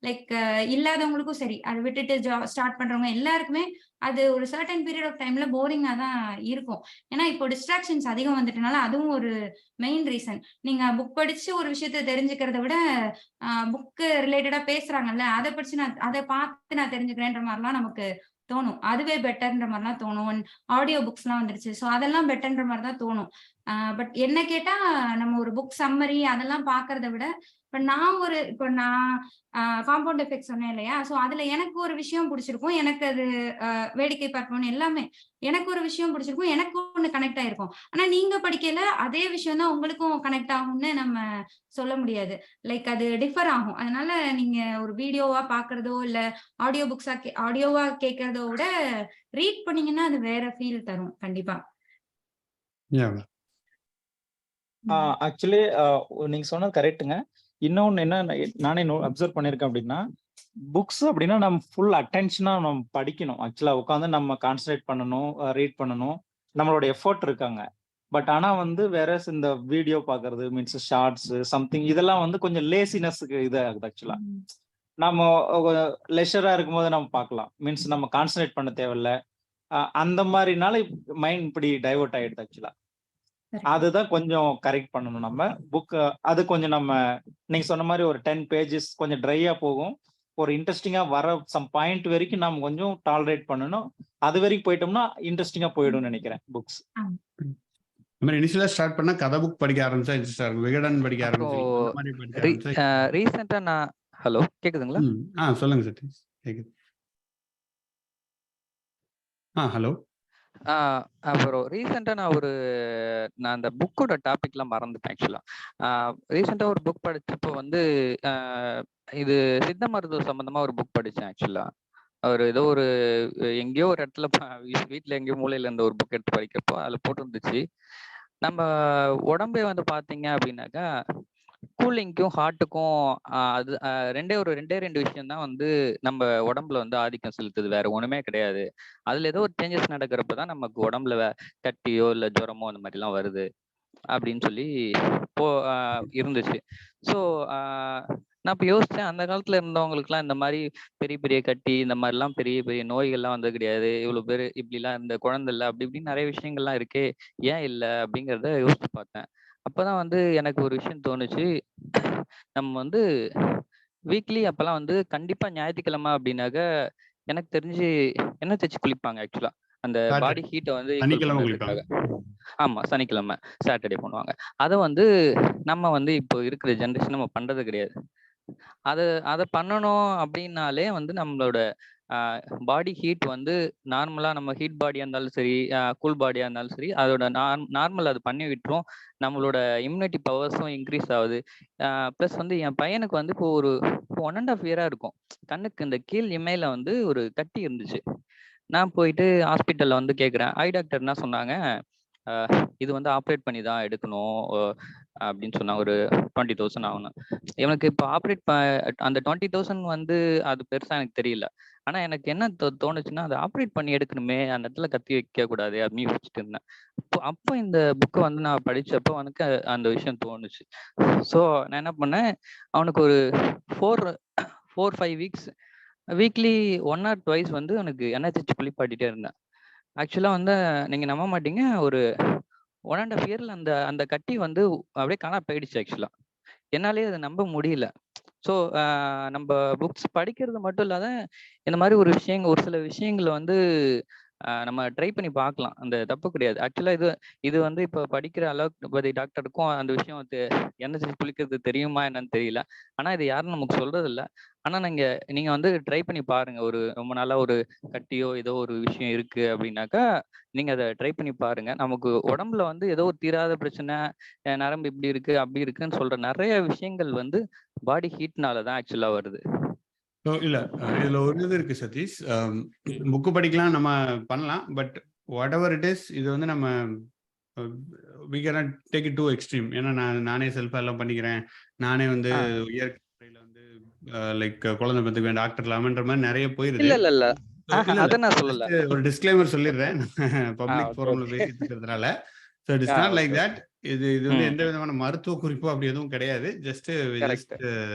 லைக் இல்லாதவங்களுக்கும் சரி, அதை விட்டுட்டு ஸ்டார்ட் பண்றவங்க எல்லாருக்குமே அது ஒரு சர்டன் பீரியட் ஆஃப் டைம்ல போரிங்கா தான் இருக்கும். ஏன்னா இப்போ டிஸ்ட்ராக்ஷன்ஸ் அதிகம் வந்துட்டனால அதுவும் ஒரு மெயின் ரீசன். நீங்க புக் படிச்சு ஒரு விஷயத்த தெரிஞ்சுக்கிறத விட புக்கு ரிலேட்டடா பேசுறாங்கல்ல, அதை படிச்சு அதை பார்த்து நான் தெரிஞ்சுக்கிறேன்ற மாதிரிலாம் நமக்கு தோணும். அதுவே பெட்டர்ன்ற மாதிரிலாம் தோணும். ஆடியோ புக்ஸ் எல்லாம் வந்துருச்சு. சோ அதெல்லாம் பெட்டர்ன்ற மாதிரி தான் தோணும். பட் என்ன கேட்டா நம்ம ஒரு புக் சம்மரி அதெல்லாம் பாக்குறத விட இப்போ நான் காம்பவுண்ட் எஃபெக்ட் சொன்னேன் இல்லையா, சோ அதுல எனக்கு ஒரு விஷயம் பிடிச்சிருக்கும், எனக்கு அது வேடிக்கை பார்க்கணும்னு எல்லாமே எனக்கு ஒரு விஷயம் பிடிச்சிருக்கும், எனக்கு ஒண்ணு கனெக்ட் ஆயிருக்கும். ஆனா நீங்க படிக்கல அதே விஷயம் தான் உங்களுக்கும் கனெக்ட் ஆகும்னு நம்ம சொல்ல முடியாது. லைக் அது டிஃபர் ஆகும். அதனால நீங்க ஒரு வீடியோவா பாக்குறதோ இல்ல ஆடியோவா கேட்கறதோ விட ரீட் பண்ணீங்கன்னா அது வேற ஃபீல் தரும் கண்டிப்பா. ஆக்சுவலி நீங்க சொன்னது கரெக்ட்டுங்க. இன்னொன்னு என்ன நானே அப்சர்வ் பண்ணிருக்கேன் அப்படின்னா, புக்ஸ் அப்படின்னா நம்ம ஃபுல் அட்டென்ஷனா நம்ம படிக்கணும். ஆக்சுவலா உட்காந்து நம்ம கான்சன்ட்ரேட் பண்ணணும், ரீட் பண்ணணும், நம்மளோட எஃபோர்ட் இருக்காங்க. பட் ஆனா வந்து வேற இந்த வீடியோ பாக்குறது மீன்ஸ் ஷார்ட்ஸ் சம்திங் இதெல்லாம் வந்து கொஞ்சம் லேசினஸ்க்கு இது ஆகுது. ஆக்சுவலா நம்ம லெஷரா இருக்கும்போது நம்ம பார்க்கலாம். மீன்ஸ் நம்ம கான்சன்ட்ரேட் பண்ண தேவையில்ல. அந்த மாதிரினால மைண்ட் இப்படி டைவர்ட் ஆயிடுது. ஆக்சுவலா அதுதான் கொஞ்சம் கரெக்ட் பண்ணணும் நம்ம புக். அது கொஞ்சம் நம்ம நீங்க சொன்ன மாதிரி ஒரு 10 pages கொஞ்சம் ட்ரையா போகும். ஒரு இன்ட்ரெஸ்டிங்கா வர சம் பாயிண்ட் வரைக்கும் நம்ம கொஞ்சம் டாலரேட் பண்ணணும். அது வரைக்கும் போயிட்டோம்னா இன்ட்ரெஸ்டிங்கா போயிடும் நினைக்கிறேன் புக்ஸ். இனிஷியலா ஸ்டார்ட் பண்ணா கதை புக் படிக்க ஆரம்பிச்சா இன்ட்ரெஸ்டா இருக்கும். விகடன் படிக்க ஆரம்பிச்சீங்க, அந்த மாதிரி படிக்க ஆரம்பிச்சா. ரீசெண்டா நான் ஹலோ கேக்குதுங்களா? சொல்லுங்க சதீஷ். கேக்குது. ஹலோ. அப்புறம் ரீசெண்டா நான் அந்த புக்கோட டாபிக்லாம் மறந்துட்டேன். ஆக்சுவலா ரீசெண்டா ஒரு புக் படிச்சப்போ வந்து இது சித்த மருத்துவ சம்பந்தமா ஒரு புக் படிச்சேன். ஆக்சுவலா ஏதோ எங்கேயோ ஒரு இடத்துல வீட்டுல எங்கேயோ மூலையில இருந்த ஒரு புக் எடுத்து படிக்கிறப்போ அதுல போட்டு இருந்துச்சு, நம்ம உடம்பே வந்து பாத்தீங்க அப்படின்னாக்கா கூலிங்க்கும் ஹார்ட்டுக்கும் அது ரெண்டே ரெண்டு விஷயம் தான் வந்து நம்ம உடம்புல வந்து ஆதிக்கம் செலுத்துது, வேற ஒண்ணுமே கிடையாது. அதுல ஏதோ ஒரு சேஞ்சஸ் நடக்கிறப்பதான் நமக்கு உடம்புல கட்டியோ இல்ல ஜுரமோ அந்த மாதிரி எல்லாம் வருது அப்படின்னு சொல்லி இருந்துச்சு. ஸோ நான் இப்போ யோசிச்சேன், அந்த காலத்துல இருந்தவங்களுக்குலாம் இந்த மாதிரி பெரிய பெரிய கட்டி இந்த மாதிரிலாம் பெரிய பெரிய நோய்கள்லாம் வந்தது கிடையாது, இவ்வளவு பேர் இப்படிலாம் இந்த குழந்தை இல்லை அப்படி இப்படின்னு நிறைய விஷயங்கள்லாம் இருக்கே, ஏன் இல்லை அப்படிங்கிறத யோசிச்சு பார்த்தேன். அப்பதான் வந்து எனக்கு ஒரு விஷயம் தோணுச்சு, நம்ம வந்து வீக்லி அப்பெல்லாம் வந்து கண்டிப்பா ஞாயிற்றுக்கிழமை அப்படின்னாக்க எனக்கு தெரிஞ்சு என்ன தேய்ச்சி குளிப்பாங்க. ஆக்சுவலா அந்த பாடி ஹீட்டை வந்து ஆமா சனிக்கிழமை சாட்டர்டே பண்ணுவாங்க. அதை வந்து நம்ம வந்து இப்போ இருக்கிற ஜென்ரேஷன் நம்ம பண்றது கிடையாது. அதை பண்ணணும் அப்படின்னாலே வந்து நம்மளோட பாடி ஹீட் வந்து நார்மலா நம்ம ஹீட் பாடியா இருந்தாலும் சரி கூல் பாடியா இருந்தாலும் சரி அதோட நார்மல் அது பண்ணி விட்டுரும். நம்மளோட இம்யூனிட்டி பவர்ஸும் இன்க்ரீஸ் ஆகுது. ப்ளஸ் வந்து என் பையனுக்கு வந்து இப்போ ஒரு 1.5 year இருக்கும், கண்ணுக்கு இந்த கீழ் இமையில வந்து ஒரு கட்டி இருந்துச்சு. நான் போயிட்டு ஹாஸ்பிட்டல்ல வந்து கேட்குறேன். ஐ டாக்டர் என்ன சொன்னாங்க, இது வந்து ஆப்ரேட் பண்ணி தான் எடுக்கணும் அப்படின்னு சொன்னாங்க. ஒரு 20,000 ஆகணும். எனக்கு இப்போ அந்த 20,000 வந்து அது பெருசா எனக்கு தெரியல. ஆனா எனக்கு என்ன தோணுச்சுன்னா, அதை ஆப்ரேட் பண்ணி எடுக்கணுமே, அந்த இடத்துல கத்தி வைக்க கூடாது அப்படின்னு யோசிச்சுட்டு இருந்தேன். அப்போ இந்த புக்கை வந்து நான் படிச்சப்போ எனக்கு அந்த விஷயம் தோணுச்சு. ஸோ நான் என்ன பண்ணேன், அவனுக்கு ஒரு 4-5 வீக்ஸ் வீக்லி 1 or 2 வந்து எனக்கு எண்ணெய் தேய்ச்சி குளிப்பாட்டிட்டே இருந்தேன். ஆக்சுவலா வந்து நீங்க நம்ப மாட்டீங்க, ஒரு 1.5 இயர்ல அந்த அந்த கட்டி வந்து அப்படியே காணாம போயிடுச்சு ஆக்சுவலா. என்னாலயே அதை நம்ப முடியல. ஸோ நம்ம புக்ஸ் படிக்கிறது மட்டும் இல்லாத இந்த மாதிரி ஒரு சில விஷயங்களை வந்து நம்ம ட்ரை பண்ணி பார்க்கலாம். அந்த தப்பு கிடையாது. ஆக்சுவலா இது வந்து இப்போ படிக்கிற அலோபதி டாக்டருக்கும் அந்த விஷயம் எண்ணெய் தேய்ச்சி குளிக்கிறது தெரியுமா என்னன்னு தெரியல. ஆனா இது யாரும் நமக்கு சொல்றது இல்ல. ஆனா நீங்க வந்து ட்ரை பண்ணி பாருங்க. ஒரு ரொம்ப நாளா ஒரு கட்டியோ ஏதோ ஒரு விஷயம் இருக்கு அப்படின்னாக்கா நீங்க அதை ட்ரை பண்ணி பாருங்க. நமக்கு உடம்புல வந்து ஏதோ ஒரு தீராத பிரச்சனை, நரம்பு இப்படி இருக்கு அப்படி இருக்குன்னு சொல்ற நிறைய விஷயங்கள் வந்து பாடி ஹீட்னால தான் ஆக்சுவலா வருது. ஸோ இல்ல இதுல ஒரு இது இருக்கு சதீஷ். புக்கு படிக்கலாம், நம்ம பண்ணலாம். But whatever it is, இது வந்து நம்ம we can take it to extreme. ஏன்னா நானே செல்ஃபா எல்லாம் பண்ணிக்கிறேன், நானே வந்து இயற்கையில வந்து லைக் குழந்தை பெற்றுக்குவேன், டாக்டர் இல்லாமன்ற மாதிரி நிறைய போயிருது. இல்ல இல்ல இல்ல அத நான் சொல்லல. ஒரு டிஸ்க்ளைமர் சொல்லிடுறேன், பப்ளிக் ஃபோரம்ல பேசிட்டு இருக்கிறதுனால. So it is not like that. இது வந்து எந்த விதமான மருத்துவ குறிப்போ அப்படி எதுவும் கிடையாது. ஜஸ்ட்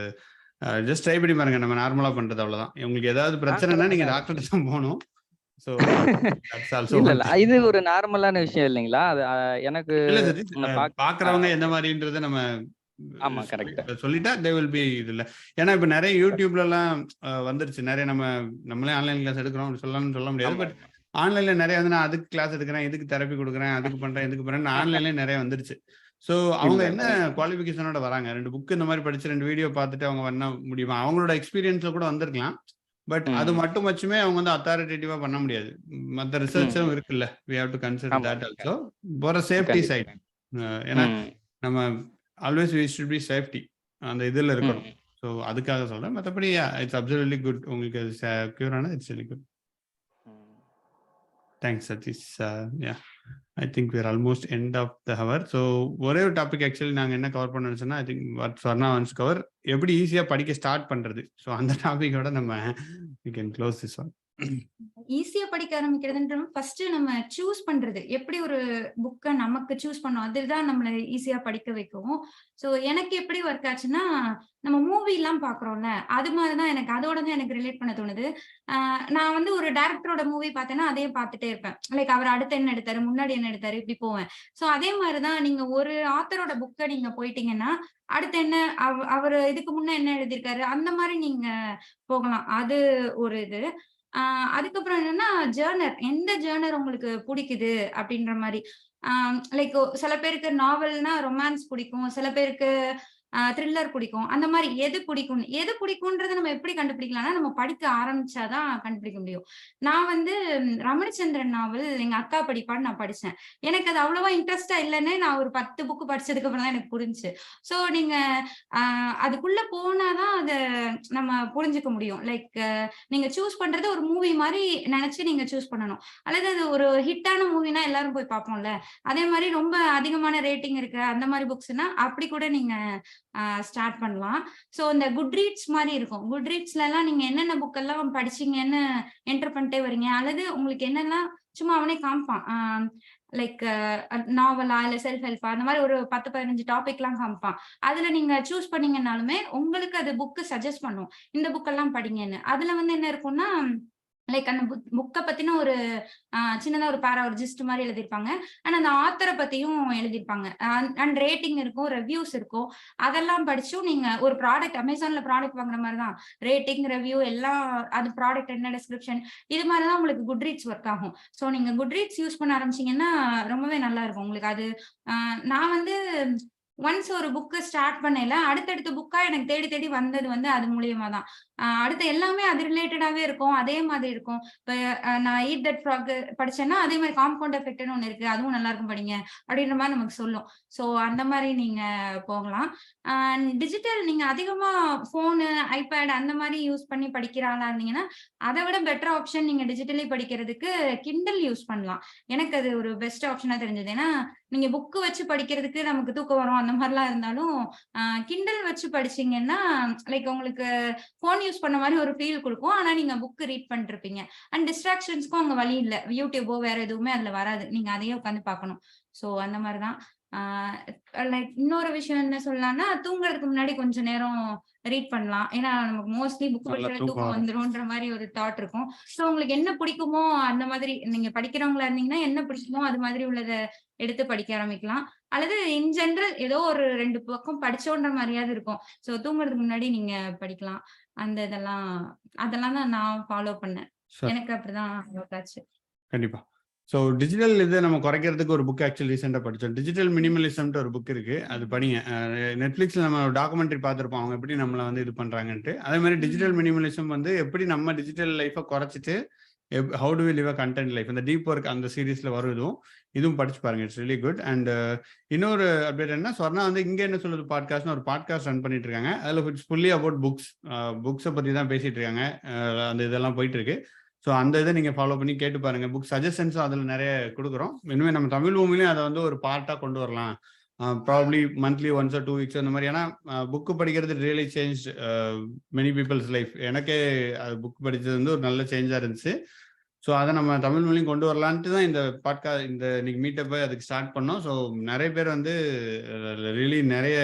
ட்ரை பண்ணி பாருங்க, நம்ம நார்மலா பண்றது அவ்வளவுதான். உங்களுக்கு ஏதாவது பிரச்சனைனா நீங்க டாக்டர் தான் போகணும். ஸோ இல்ல இல்ல இது ஒரு நார்மலான விஷயம் இல்லைங்களா? அது எனக்கு இல்ல சதீஷ், பாக்குறவங்க எந்த மாதிரின்றத நம்ம ஆமா கரெக்ட் சொல்லிட்டா தே வில் பி இது இல்ல. ஏன்னா இப்ப நிறைய யூடியூப்ல எல்லாம் வந்துருச்சு. நிறைய நம்மளே ஆன்லைன் கிளாஸ் எடுக்கிறோம் சொல்ல முடியாது. பட் ஆன்லைன்ல நிறைய வந்து நான் அதுக்கு கிளாஸ் எடுக்கிறேன், இதுக்கு தெரப்பி கொடுக்குறேன், அதுக்கு பண்றேன், இதுக்கு பண்றேன், ஆன்லைன்ல நிறைய வந்துருச்சு. ஸோ அவங்க என்ன குவாலிஃபிகேஷனோட வராங்க? 2 புக் இந்த மாதிரி படிச்சு 2 வீடியோ பார்த்துட்டு அவங்க பண்ண முடியுமா? அவங்களோட எக்ஸ்பீரியன்ஸ்ல கூட வந்திருக்கலாம். பட் அது மட்டும் வச்சுமே அவங்க வந்து அத்தாரிட்டேட்டிவா பண்ண முடியாது. மற்ற ரிசர்ச்சும் இருக்குல்ல, we have to consider that also for a safety side. ஏன்னா நம்ம always we should be safety அந்த இதுல இருக்கணும். ஸோ அதுக்காக சொல்றேன். மற்றபடி இட்ஸ் அப்சல்யூட்லி குட். உங்களுக்கு கியூர் ஆனது it's very good. Thanks Sathish. I think we are almost end of the hour. So ஒரே ஒரு டாபிக் ஆக்சுவலி நாங்கள் என்ன கவர் பண்ணணும்னு சொன்னால், I think what Swarna wants cover, எப்படி ஈஸியாக படிக்க ஸ்டார்ட் பண்ணுறது. ஸோ அந்த டாபிக்கோட நம்ம we can close this one. ஈஸியா படிக்க ஆரம்பிக்கிறதுன்ற ஃபர்ஸ்ட் நம்ம சூஸ் பண்றது, எப்படி ஒரு புக்கை நமக்கு சூஸ் பண்ணோம், அதுதான் நம்மளை ஈஸியா படிக்க வைக்கும். ஸோ எனக்கு எப்படி ஒர்க் ஆச்சுன்னா, நம்ம மூவி எல்லாம் பாக்குறோம்ல, அது மாதிரிதான் எனக்கு அதோட தான் எனக்கு ரிலேட் பண்ண தோணுது. நான் வந்து ஒரு டைரக்டரோட மூவி பார்த்தேன்னா அதையே பார்த்துட்டே இருப்பேன். லைக் அவர் அடுத்து என்ன எடுத்தாரு, முன்னாடி என்ன எடுத்தாரு, இப்படி போவேன். ஸோ அதே மாதிரிதான் நீங்க ஒரு ஆத்தரோட புக்கை நீங்க போயிட்டீங்கன்னா அடுத்து என்ன அவர் இதுக்கு முன்ன என்ன எழுதியிருக்காரு, அந்த மாதிரி நீங்க போகலாம். அது ஒரு இது. அதுக்கப்புறம் என்னன்னா ஜேர்னர், எந்த ஜேர்னர் உங்களுக்கு பிடிக்குது அப்படின்ற மாதிரி. லைக் சில பேருக்கு நாவல்னா ரொமான்ஸ் பிடிக்கும், சில பேருக்கு த்ரில்லர் பிடிக்கும். அந்த மாதிரி எது பிடிக்கும்ன்றத நம்ம எப்படி கண்டுபிடிக்கலாம்னா, நம்ம படிக்க ஆரம்பிச்சாதான் கண்டுபிடிக்க முடியும். நான் வந்து ரமணிச்சந்திரன் நாவல் எங்க அக்கா படிப்பான்னு நான் படிச்சேன். எனக்கு அது அவ்வளவா இன்ட்ரெஸ்டா இல்லைன்னு நான் ஒரு 10 புக்கு படிச்சதுக்கு அப்புறம் தான் எனக்கு புரிஞ்சுச்சு. ஸோ நீங்க அதுக்குள்ள போனாதான் அதை நம்ம புரிஞ்சுக்க முடியும். லைக் நீங்க சூஸ் பண்றது ஒரு மூவி மாதிரி நினைச்சு நீங்க சூஸ் பண்ணணும். அல்லது அது ஒரு ஹிட்டான மூவினா எல்லாரும் போய் பார்ப்போம்ல, அதே மாதிரி ரொம்ப அதிகமான ரேட்டிங் இருக்கு அந்த மாதிரி புக்ஸ்னா அப்படி கூட நீங்க ஸ்டார்ட் பண்ணலாம். ஸோ இந்த குட் ரீட்ஸ் மாதிரி இருக்கும். குட் ரீட்ஸ்ல எல்லாம் நீங்க என்னென்ன புக் எல்லாம் படிச்சீங்கன்னு என்டர் பண்ணிட்டே வரீங்க, அல்லது உங்களுக்கு என்னெல்லாம் சும்மா அவனே காமிப்பான். லைக் நாவலா இல்ல செல்ஃப் ஹெல்ப்பா, அந்த மாதிரி ஒரு 10-15 டாபிக் எல்லாம் காமிப்பான். அதுல நீங்க சூஸ் பண்ணீங்கன்னாலுமே உங்களுக்கு அது புக்கு சஜஸ்ட் பண்ணும், இந்த புக் எல்லாம் படிங்கன்னு. அதுல வந்து என்ன இருக்கும்னா, லைக் அந்த புக்கை பத்தின ஒரு சின்னதா ஒரு ஒரு ஜிஸ்ட் மாதிரி எழுதியிருப்பாங்க. ஆனா அந்த ஆத்தரை பத்தியும் எழுதியிருப்பாங்க. அண்ட் ரேட்டிங் இருக்கும், ரிவ்யூஸ் இருக்கும். அதெல்லாம் படிச்சும் நீங்க ஒரு ப்ராடக்ட் அமேசான்ல ப்ராடக்ட் வாங்குற மாதிரிதான் ரேட்டிங், ரிவ்யூ எல்லாம், அது ப்ராடக்ட் என்ன டிஸ்கிரிப்ஷன், இது மாதிரிதான் உங்களுக்கு குட் ரீட்ஸ் ஒர்க் ஆகும். ஸோ நீங்க குட் ரீட்ஸ் யூஸ் பண்ண ஆரம்பிச்சீங்கன்னா ரொம்பவே நல்லா இருக்கும் உங்களுக்கு. அது நான் வந்து ஒன்ஸ் ஒரு புக்கு ஸ்டார்ட் பண்ணல, அடுத்தடுத்த புக்கா எனக்கு தேடி தேடி வந்தது வந்து அது மூலியமா தான். அடுத்து எல்லாமே அது ரிலேட்டடாவே இருக்கும். அதே மாதிரி இருக்கும். இப்ப நான் ஈட் தட் ஃப்ராக் படிச்சேன்னா, அதே மாரி காம்பவுண்ட் எஃபெக்ட்ன்னு ஒண்ணு இருக்கு. அதுவும் நல்லா இருக்கும் படிங்க. அப்படின்ற மாரி நமக்கு சொல்லும். ஸோ அந்த மாரி நீங்க போகலாம். டிஜிட்டல் நீங்க அதிகமா ஃபோனு, ஐபேட் அந்த மாரி யூஸ் பண்ணி படிக்கிற ஆளா இருந்தீங்கன்னா, அத விட பெட்டர் ஆப்ஷன் நீங்க டிஜிட்டலி படிக்கிறதுக்கு கிண்டல் யூஸ் பண்ணலாம். எனக்கு அது ஒரு பெஸ்ட் ஆப்ஷனா தெரிஞ்சது. ஏன்னா, நீங்க புக் வச்சு படிக்கிறதுக்கு நமக்கு தூக்கம் வரும். அந்த மாரிலாம் இருந்தாலும், கிண்டல் வச்சு படிச்சீங்கன்னா, லைக் உங்களுக்கு ஃபோன் யூஸ் பண்ண மாரி ஒரு ஃபீல் குடுக்கும். ஆனா நீங்க புக் ரீட் பண்ணிட்டுருப்பீங்க. அண்ட் டிஸ்ட்ராக்ஷன்ஸ்க்கும் அங்க வழி இல்ல. YouTubeஓ வேற எதுவுமே அதுல வராது. நீங்க அதையே உட்காந்து பார்க்கணும். ஸோ அந்த மாரி தான். ஆ லைக் இன்னொரு விஷயம் என்ன சொல்லலாம்னா, தூங்குறதுக்கு முன்னாடி கொஞ்ச நேரம் ரீட் பண்ணலாம். ஏன்னா நமக்கு மோஸ்ட்லி புக் நல்லா படிச்சாலே தூக்கம் தூக்கம் வரும். வந்துரும்ன்ற மாரி ஒரு தாட் இருக்கும். ஸோ உங்களுக்கு என்ன பிடிக்குமோ அந்த மாதிரி நீங்க படிக்கிறவங்களா இருந்தீங்கன்னா, என்ன பிடிக்குமோ அது மாதிரி உள்ளத எடுத்து படிக்க ஆரம்பிக்கலாம். அல்லது இன் ஜெனரல் ஏதோ ஒரு 2 பக்கம் படிச்சோன்ற மாரியாவது இருக்கும். ஸோ தூங்குறதுக்கு முன்னாடி நீங்க படிக்கலாம். அந்த அதெல்லாம் தான் நான் ஃபாலோ பண்ணேன். சார் எனக்கு அப்படிதான் ஒர்க் ஆச்சு. கண்டிப்பா. ஸோ டிஜிட்டல் இதை நம்ம குறைக்கிறதுக்கு ஒரு புக் ஆக்சுவலி ரீசெண்டாக படித்தோம். டிஜிட்டல் மினிமலிசம்ட்டு ஒரு புக் இருக்கு, அது படிங்க. நெட்ஃப்ளிக்ஸில் நம்ம டாக்குமெண்ட்ரி பார்த்துருப்போம், அவங்க எப்படி நம்மளை வந்து இது பண்ணுறாங்கன்ட்டு. அதே மாதிரி டிஜிட்டல் மினிமலிசம் வந்து எப்படி நம்ம டிஜிட்டல் லைஃப்பை குறைச்சிட்டு how do we live a content life, இந்த டீப் ஒர்க் அந்த சீரீஸில் வரும். இதுவும் படிச்சு பாருங்க, இட்ஸ் ரியலி குட். அண்ட் இன்னொரு அப்டேட் என்ன சொன்னா வந்து இங்கே என்ன சொல்லுது பாட்காஸ்ட்னு ஒரு பாட்காஸ்ட் ரன் பண்ணிட்டு இருக்காங்க. அதில் இட்ஸ் ஃபுல்லி அபவுட் புக்ஸை பற்றி தான் பேசிட்டு இருக்காங்க. அந்த இதெல்லாம் போயிட்டு இருக்கு. ஸோ அந்த இதை நீங்கள் ஃபாலோ பண்ணி கேட்டு பாருங்க. புக் சஜஷன்ஸும் அதில் நிறைய கொடுக்குறோம். இனிமேல் நம்ம தமிழ் பூமிலையும் அதை வந்து ஒரு பார்ட்டாக கொண்டு வரலாம். Probably monthly once or 2 weeks அந்த மாதிரி. ஏன்னா புக்கு படிக்கிறது really change many people's life. எனக்கே அது புக் படித்தது வந்து ஒரு நல்ல சேஞ்சாக இருந்துச்சு. ஸோ அதை நம்ம தமிழ் மொழியும் கொண்டு வரலான்ட்டு தான் இந்த இந்த இன்னைக்கு மீட்டப்பை அதுக்கு ஸ்டார்ட் பண்ணோம். ஸோ நிறைய பேர் வந்து ரியலி நிறைய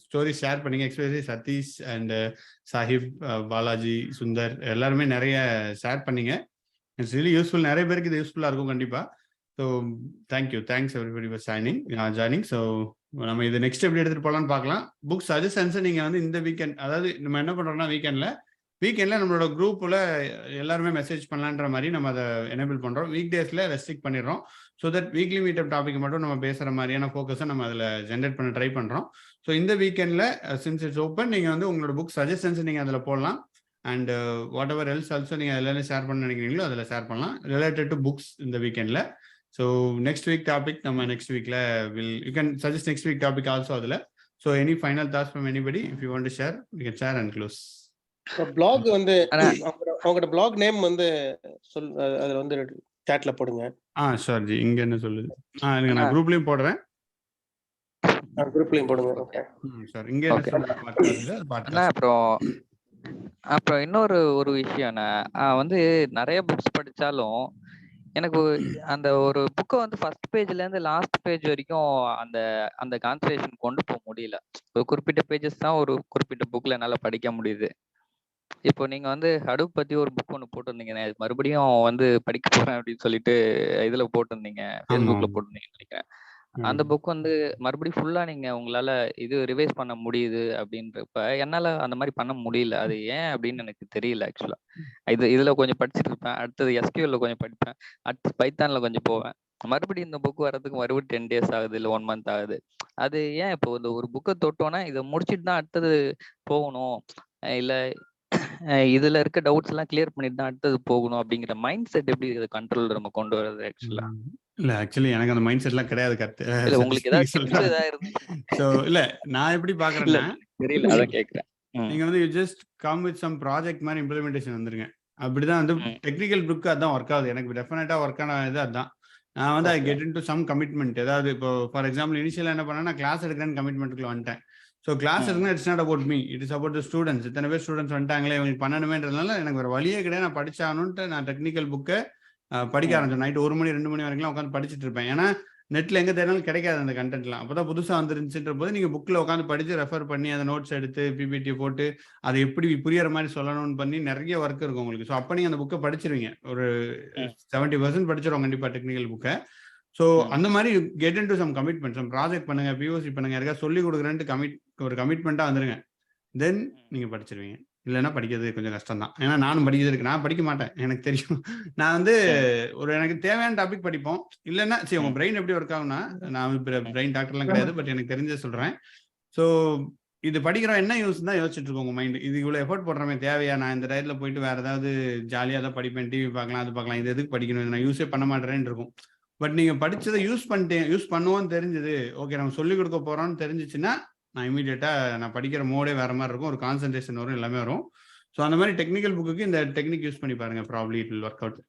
ஸ்டோரி ஷேர் பண்ணிங்க. எக்ஸ்பெஷலி சதீஷ் அண்ட் சாஹிப், பாலாஜி, சுந்தர் எல்லாருமே நிறைய ஷேர் பண்ணிங்க. It's really useful. நிறைய பேருக்கு இது யூஸ்ஃபுல்லாக இருக்கும் கண்டிப்பாக. So thanks everybody for joining. So நம்ம இது நெக்ஸ்ட் எப்படி எடுத்துகிட்டு போகலான்னு பார்க்கலாம். புக் சஜஷன்ஸை நீங்கள் வந்து இந்த வீக்கெண்ட், அதாவது நம்ம என்ன பண்ணுறோம்னா வீக்கெண்டில் நம்மளோட குரூப்பில் எல்லாருமே மெசேஜ் பண்ணலான்ற மாதிரி நம்ம அதை எனேபிள் பண்ணுறோம். வீக் டேஸில் ரெஸ்ட்ரிக்ட் பண்ணிடுறோம். So that weekly meetup topic மட்டும் நம்ம பேசுகிற மாதிரியான ஃபோக்கஸை நம்ம அதில் ஜென்ரேட் பண்ண ட்ரை பண்ணுறோம். ஸோ இந்த வீக்கெண்டில் சின்ஸ் இட்ஸ் ஓப்பன், நீங்கள் வந்து உங்களோட புக் சஜஷன்ஸ் நீங்கள் அதில் போடலாம். And what ever else also நீங்கள் எல்லாரும் ஷேர் பண்ண நினைக்கிறீங்களோ அதில் ஷேர் பண்ணலாம் ரிலேட்டட் டு புக்ஸ் இந்த வீக்கெண்டில். ஸோ நெக்ஸ்ட் வீக் டாபிக் நம்ம நெக்ஸ்ட் வீக்கில் you can suggest next week topic also அதில். So any final thoughts from anybody if you want to share you can share and close. Blog வந்து அவங்களோட blog name வந்து அதுல வந்து சாட்ல போடுங்க. ஷோர் ஜி. இங்க என்ன சொல்லுது? நான் குரூப்லயும் போடுறேன். குரூப்லயும் போடுங்க. Okay sir. இங்க என்ன சொல்லுது? அப்புறம் இன்னொரு ஒரு விஷயம், நான் வந்து நிறைய புக்ஸ் படிச்சாலும் எனக்கு அந்த ஒரு புக்கை வந்து ஃபர்ஸ்ட் பேஜ்ல இருந்து லாஸ்ட் பேஜ் வரைக்கும் அந்த அந்த கான்சன்ட்ரேஷன் கொண்டு போக முடியல. ஒரு குறிப்பிட்ட பேஜஸ் தான் ஒரு குறிப்பிட்ட புக்ல என்னால படிக்க முடியுது. இப்போ நீங்க வந்து ஹடூப் பத்தி ஒரு புக் ஒன்று போட்டிருந்தீங்க, மறுபடியும் வந்து படிக்க போறேன் அப்படின்னு சொல்லிட்டு இதுல போட்டிருந்தீங்க, ஃபேஸ்புக்ல போட்டிருந்தீங்கன்னு நினைக்கிறேன். அந்த புக் வந்து மறுபடியும் ஃபுல்லா நீங்க உங்களால இது ரிவைஸ் பண்ண முடியுது அப்படின்றப்ப என்னால அந்த மாதிரி பண்ண முடியல. அது ஏன் அப்படின்னு எனக்கு தெரியல ஆக்சுவலா. இதுல கொஞ்சம் படிச்சுட்டு இருப்பேன், அடுத்தது எஸ்கியூஎல்ல கொஞ்சம் படிப்பேன், அடுத்து பைத்தான்ல கொஞ்சம் போவேன். மறுபடியும் இந்த புக் வர்றதுக்கு மறுபடியும் 10 days ஆகுது, இல்லை 1 month ஆகுது. அது ஏன்? இப்போ இந்த ஒரு புக்கை தொட்டோன்னா இதை முடிச்சுட்டு தான் அடுத்தது போகணும், இல்ல இதுல இருக்க டவுட்ஸ் எல்லாம் கிளியர் பண்ணிட்டு தான் அடுத்தது போகணும் அப்படிங்கிற மைண்ட் செட் எப்படி கண்ட்ரோல் நம்ம கொண்டு வர்றது ஆக்சுவலா? இல்ல ஆக்சுவலி எனக்கு அந்த மைண்ட் செட்லாம் கிடையாது. இல்ல உங்களுக்கு ஏதாவது சோ இல்ல நான் எப்படி பாக்குறேன்னா தெரியல, அதான் கேக்குறேன். நீங்க வந்து you just come with some project மாதிரி இம்ப்ளிமெண்டேஷன் வந்துருங்க. அப்படிதான் வந்து டெக்னிக்கல் புக் அதான் ஒர்க் ஆகுது. எனக்கு டெஃபினட்டா ஒர்க் ஆன இது அதான். நான் வந்து I get into some commitment. ஏதாவது இப்போ ஃபார் எக்ஸாம்பிள் இனிஷியலா என்ன பண்ணேன், நான் கிளாஸ் எடுக்கிறேன்னு கமிட்மெண்ட்டுக்குள்ள வந்துட்டேன். ஸோ கிளாஸ் இருக்குன்னா it's not about me, it is about the students. இத்தனை பேர் ஸ்டூடெண்ட்ஸ் வந்துட்டாங்களே, இவங்களுக்கு பண்ணணுமேன்றதுனால எனக்கு ஒரு வழியே கிடையாது. நான் படிச்சானுன்ட்டு நான் டெக்னிக்கல் புக்கை படிக்க ஆரம்பிச்சேன். நைட் 1 மணி 2 மணி வரைக்கும் உட்காந்து படிச்சுட்டு இருப்பேன். ஏன்னா நெட்ல எங்க தேடினாலும் கிடைக்காது அந்த கண்டென்ட்லாம். அப்பதான் புதுசா வந்துருந்துச்சுன்ற போது நீங்க புக்ல உட்காந்து படிச்சு ரெஃபர் பண்ணி அந்த நோட்ஸ் எடுத்து பிபிடி போட்டு அதை எப்படி புரியற மாதிரி சொல்லணும்னு பண்ணி நிறைய ஒர்க் இருக்கும் உங்களுக்கு. ஸோ அப்ப நீங்க அந்த புக்கை படிச்சிருவீங்க. ஒரு 70% படிச்சிருவோம் கண்டிப்பா டெக்னிக்கல் புக்கை. ஸோ அந்த மாதிரி get into some commitment, some project பண்ணுங்க, பிஓசி பண்ணுங்க, யாருக்கா சொல்லி கொடுக்குறேன்ட்டு ஒரு கமிட்மெண்ட்டா வந்துருங்க. தென் நீங்க படிச்சிருவீங்க. இல்லைன்னா படிக்கிறது கொஞ்சம் கஷ்டம் தான். ஏன்னா நானும் படிக்கிறது இருக்கு. நான் படிக்க மாட்டேன், எனக்கு தெரியும். நான் வந்து ஒரு எனக்கு தேவையான டாபிக் படிப்போம். இல்லைன்னா சரி உங்க பிரெயின் எப்படி ஒர்க் ஆகும்னா, நான் பிரெயின் டாக்டர்லாம் கிடையாது, பட் எனக்கு தெரிஞ்ச சொல்றேன். ஸோ இது படிக்கிறோம் என்ன யூஸ் தான் யோசிச்சுட்டு இருக்கோம் உங்க மைண்ட். இது இவ்வளவு எஃபோர்ட் போடுறமே தேவையா? நான் இந்த டயத்துல போயிட்டு வேற ஏதாவது ஜாலியா தான் படிப்பேன், டிவி பார்க்கலாம், அது பார்க்கலாம், இது எதுக்கு படிக்கணும், இது நான் யூஸே பண்ண மாட்டேறேன்னு இருக்கும். பட் நீங்க படிச்சதை யூஸ் பண்ணுவோம்னு தெரிஞ்சது, ஓகே நம்ம சொல்லிக் கொடுக்க போறோம்னு தெரிஞ்சிச்சுன்னா நான் இமீடியட்டா நான் படிக்கிற மோடே வேற மாதிரி இருக்கும், ஒரு கான்சென்ட்ரேஷன் வரும், எல்லாமே வரும். ஸோ அந்த மாதிரி டெக்னிக்கல் புக்குக்கு இந்த டெக்னிக் யூஸ் பண்ணி பாருங்க, probably it will work out.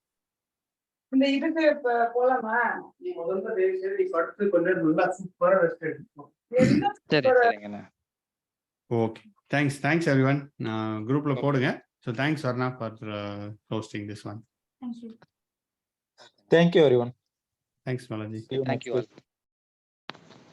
இந்த இதுக்கு போலாமா? நீ முதல்ல நீ படுத்து கொஞ்சம் நல்லா சூப்பரா ரெஸ்ட் எடுக்கணும். சரி சரிங்கண்ணா. Okay, thanks every one. குரூப்ல போடுங்க. So thanks Varna for hosting this one. Thank you. Thank you every one. Thanks Balaji. Thank you.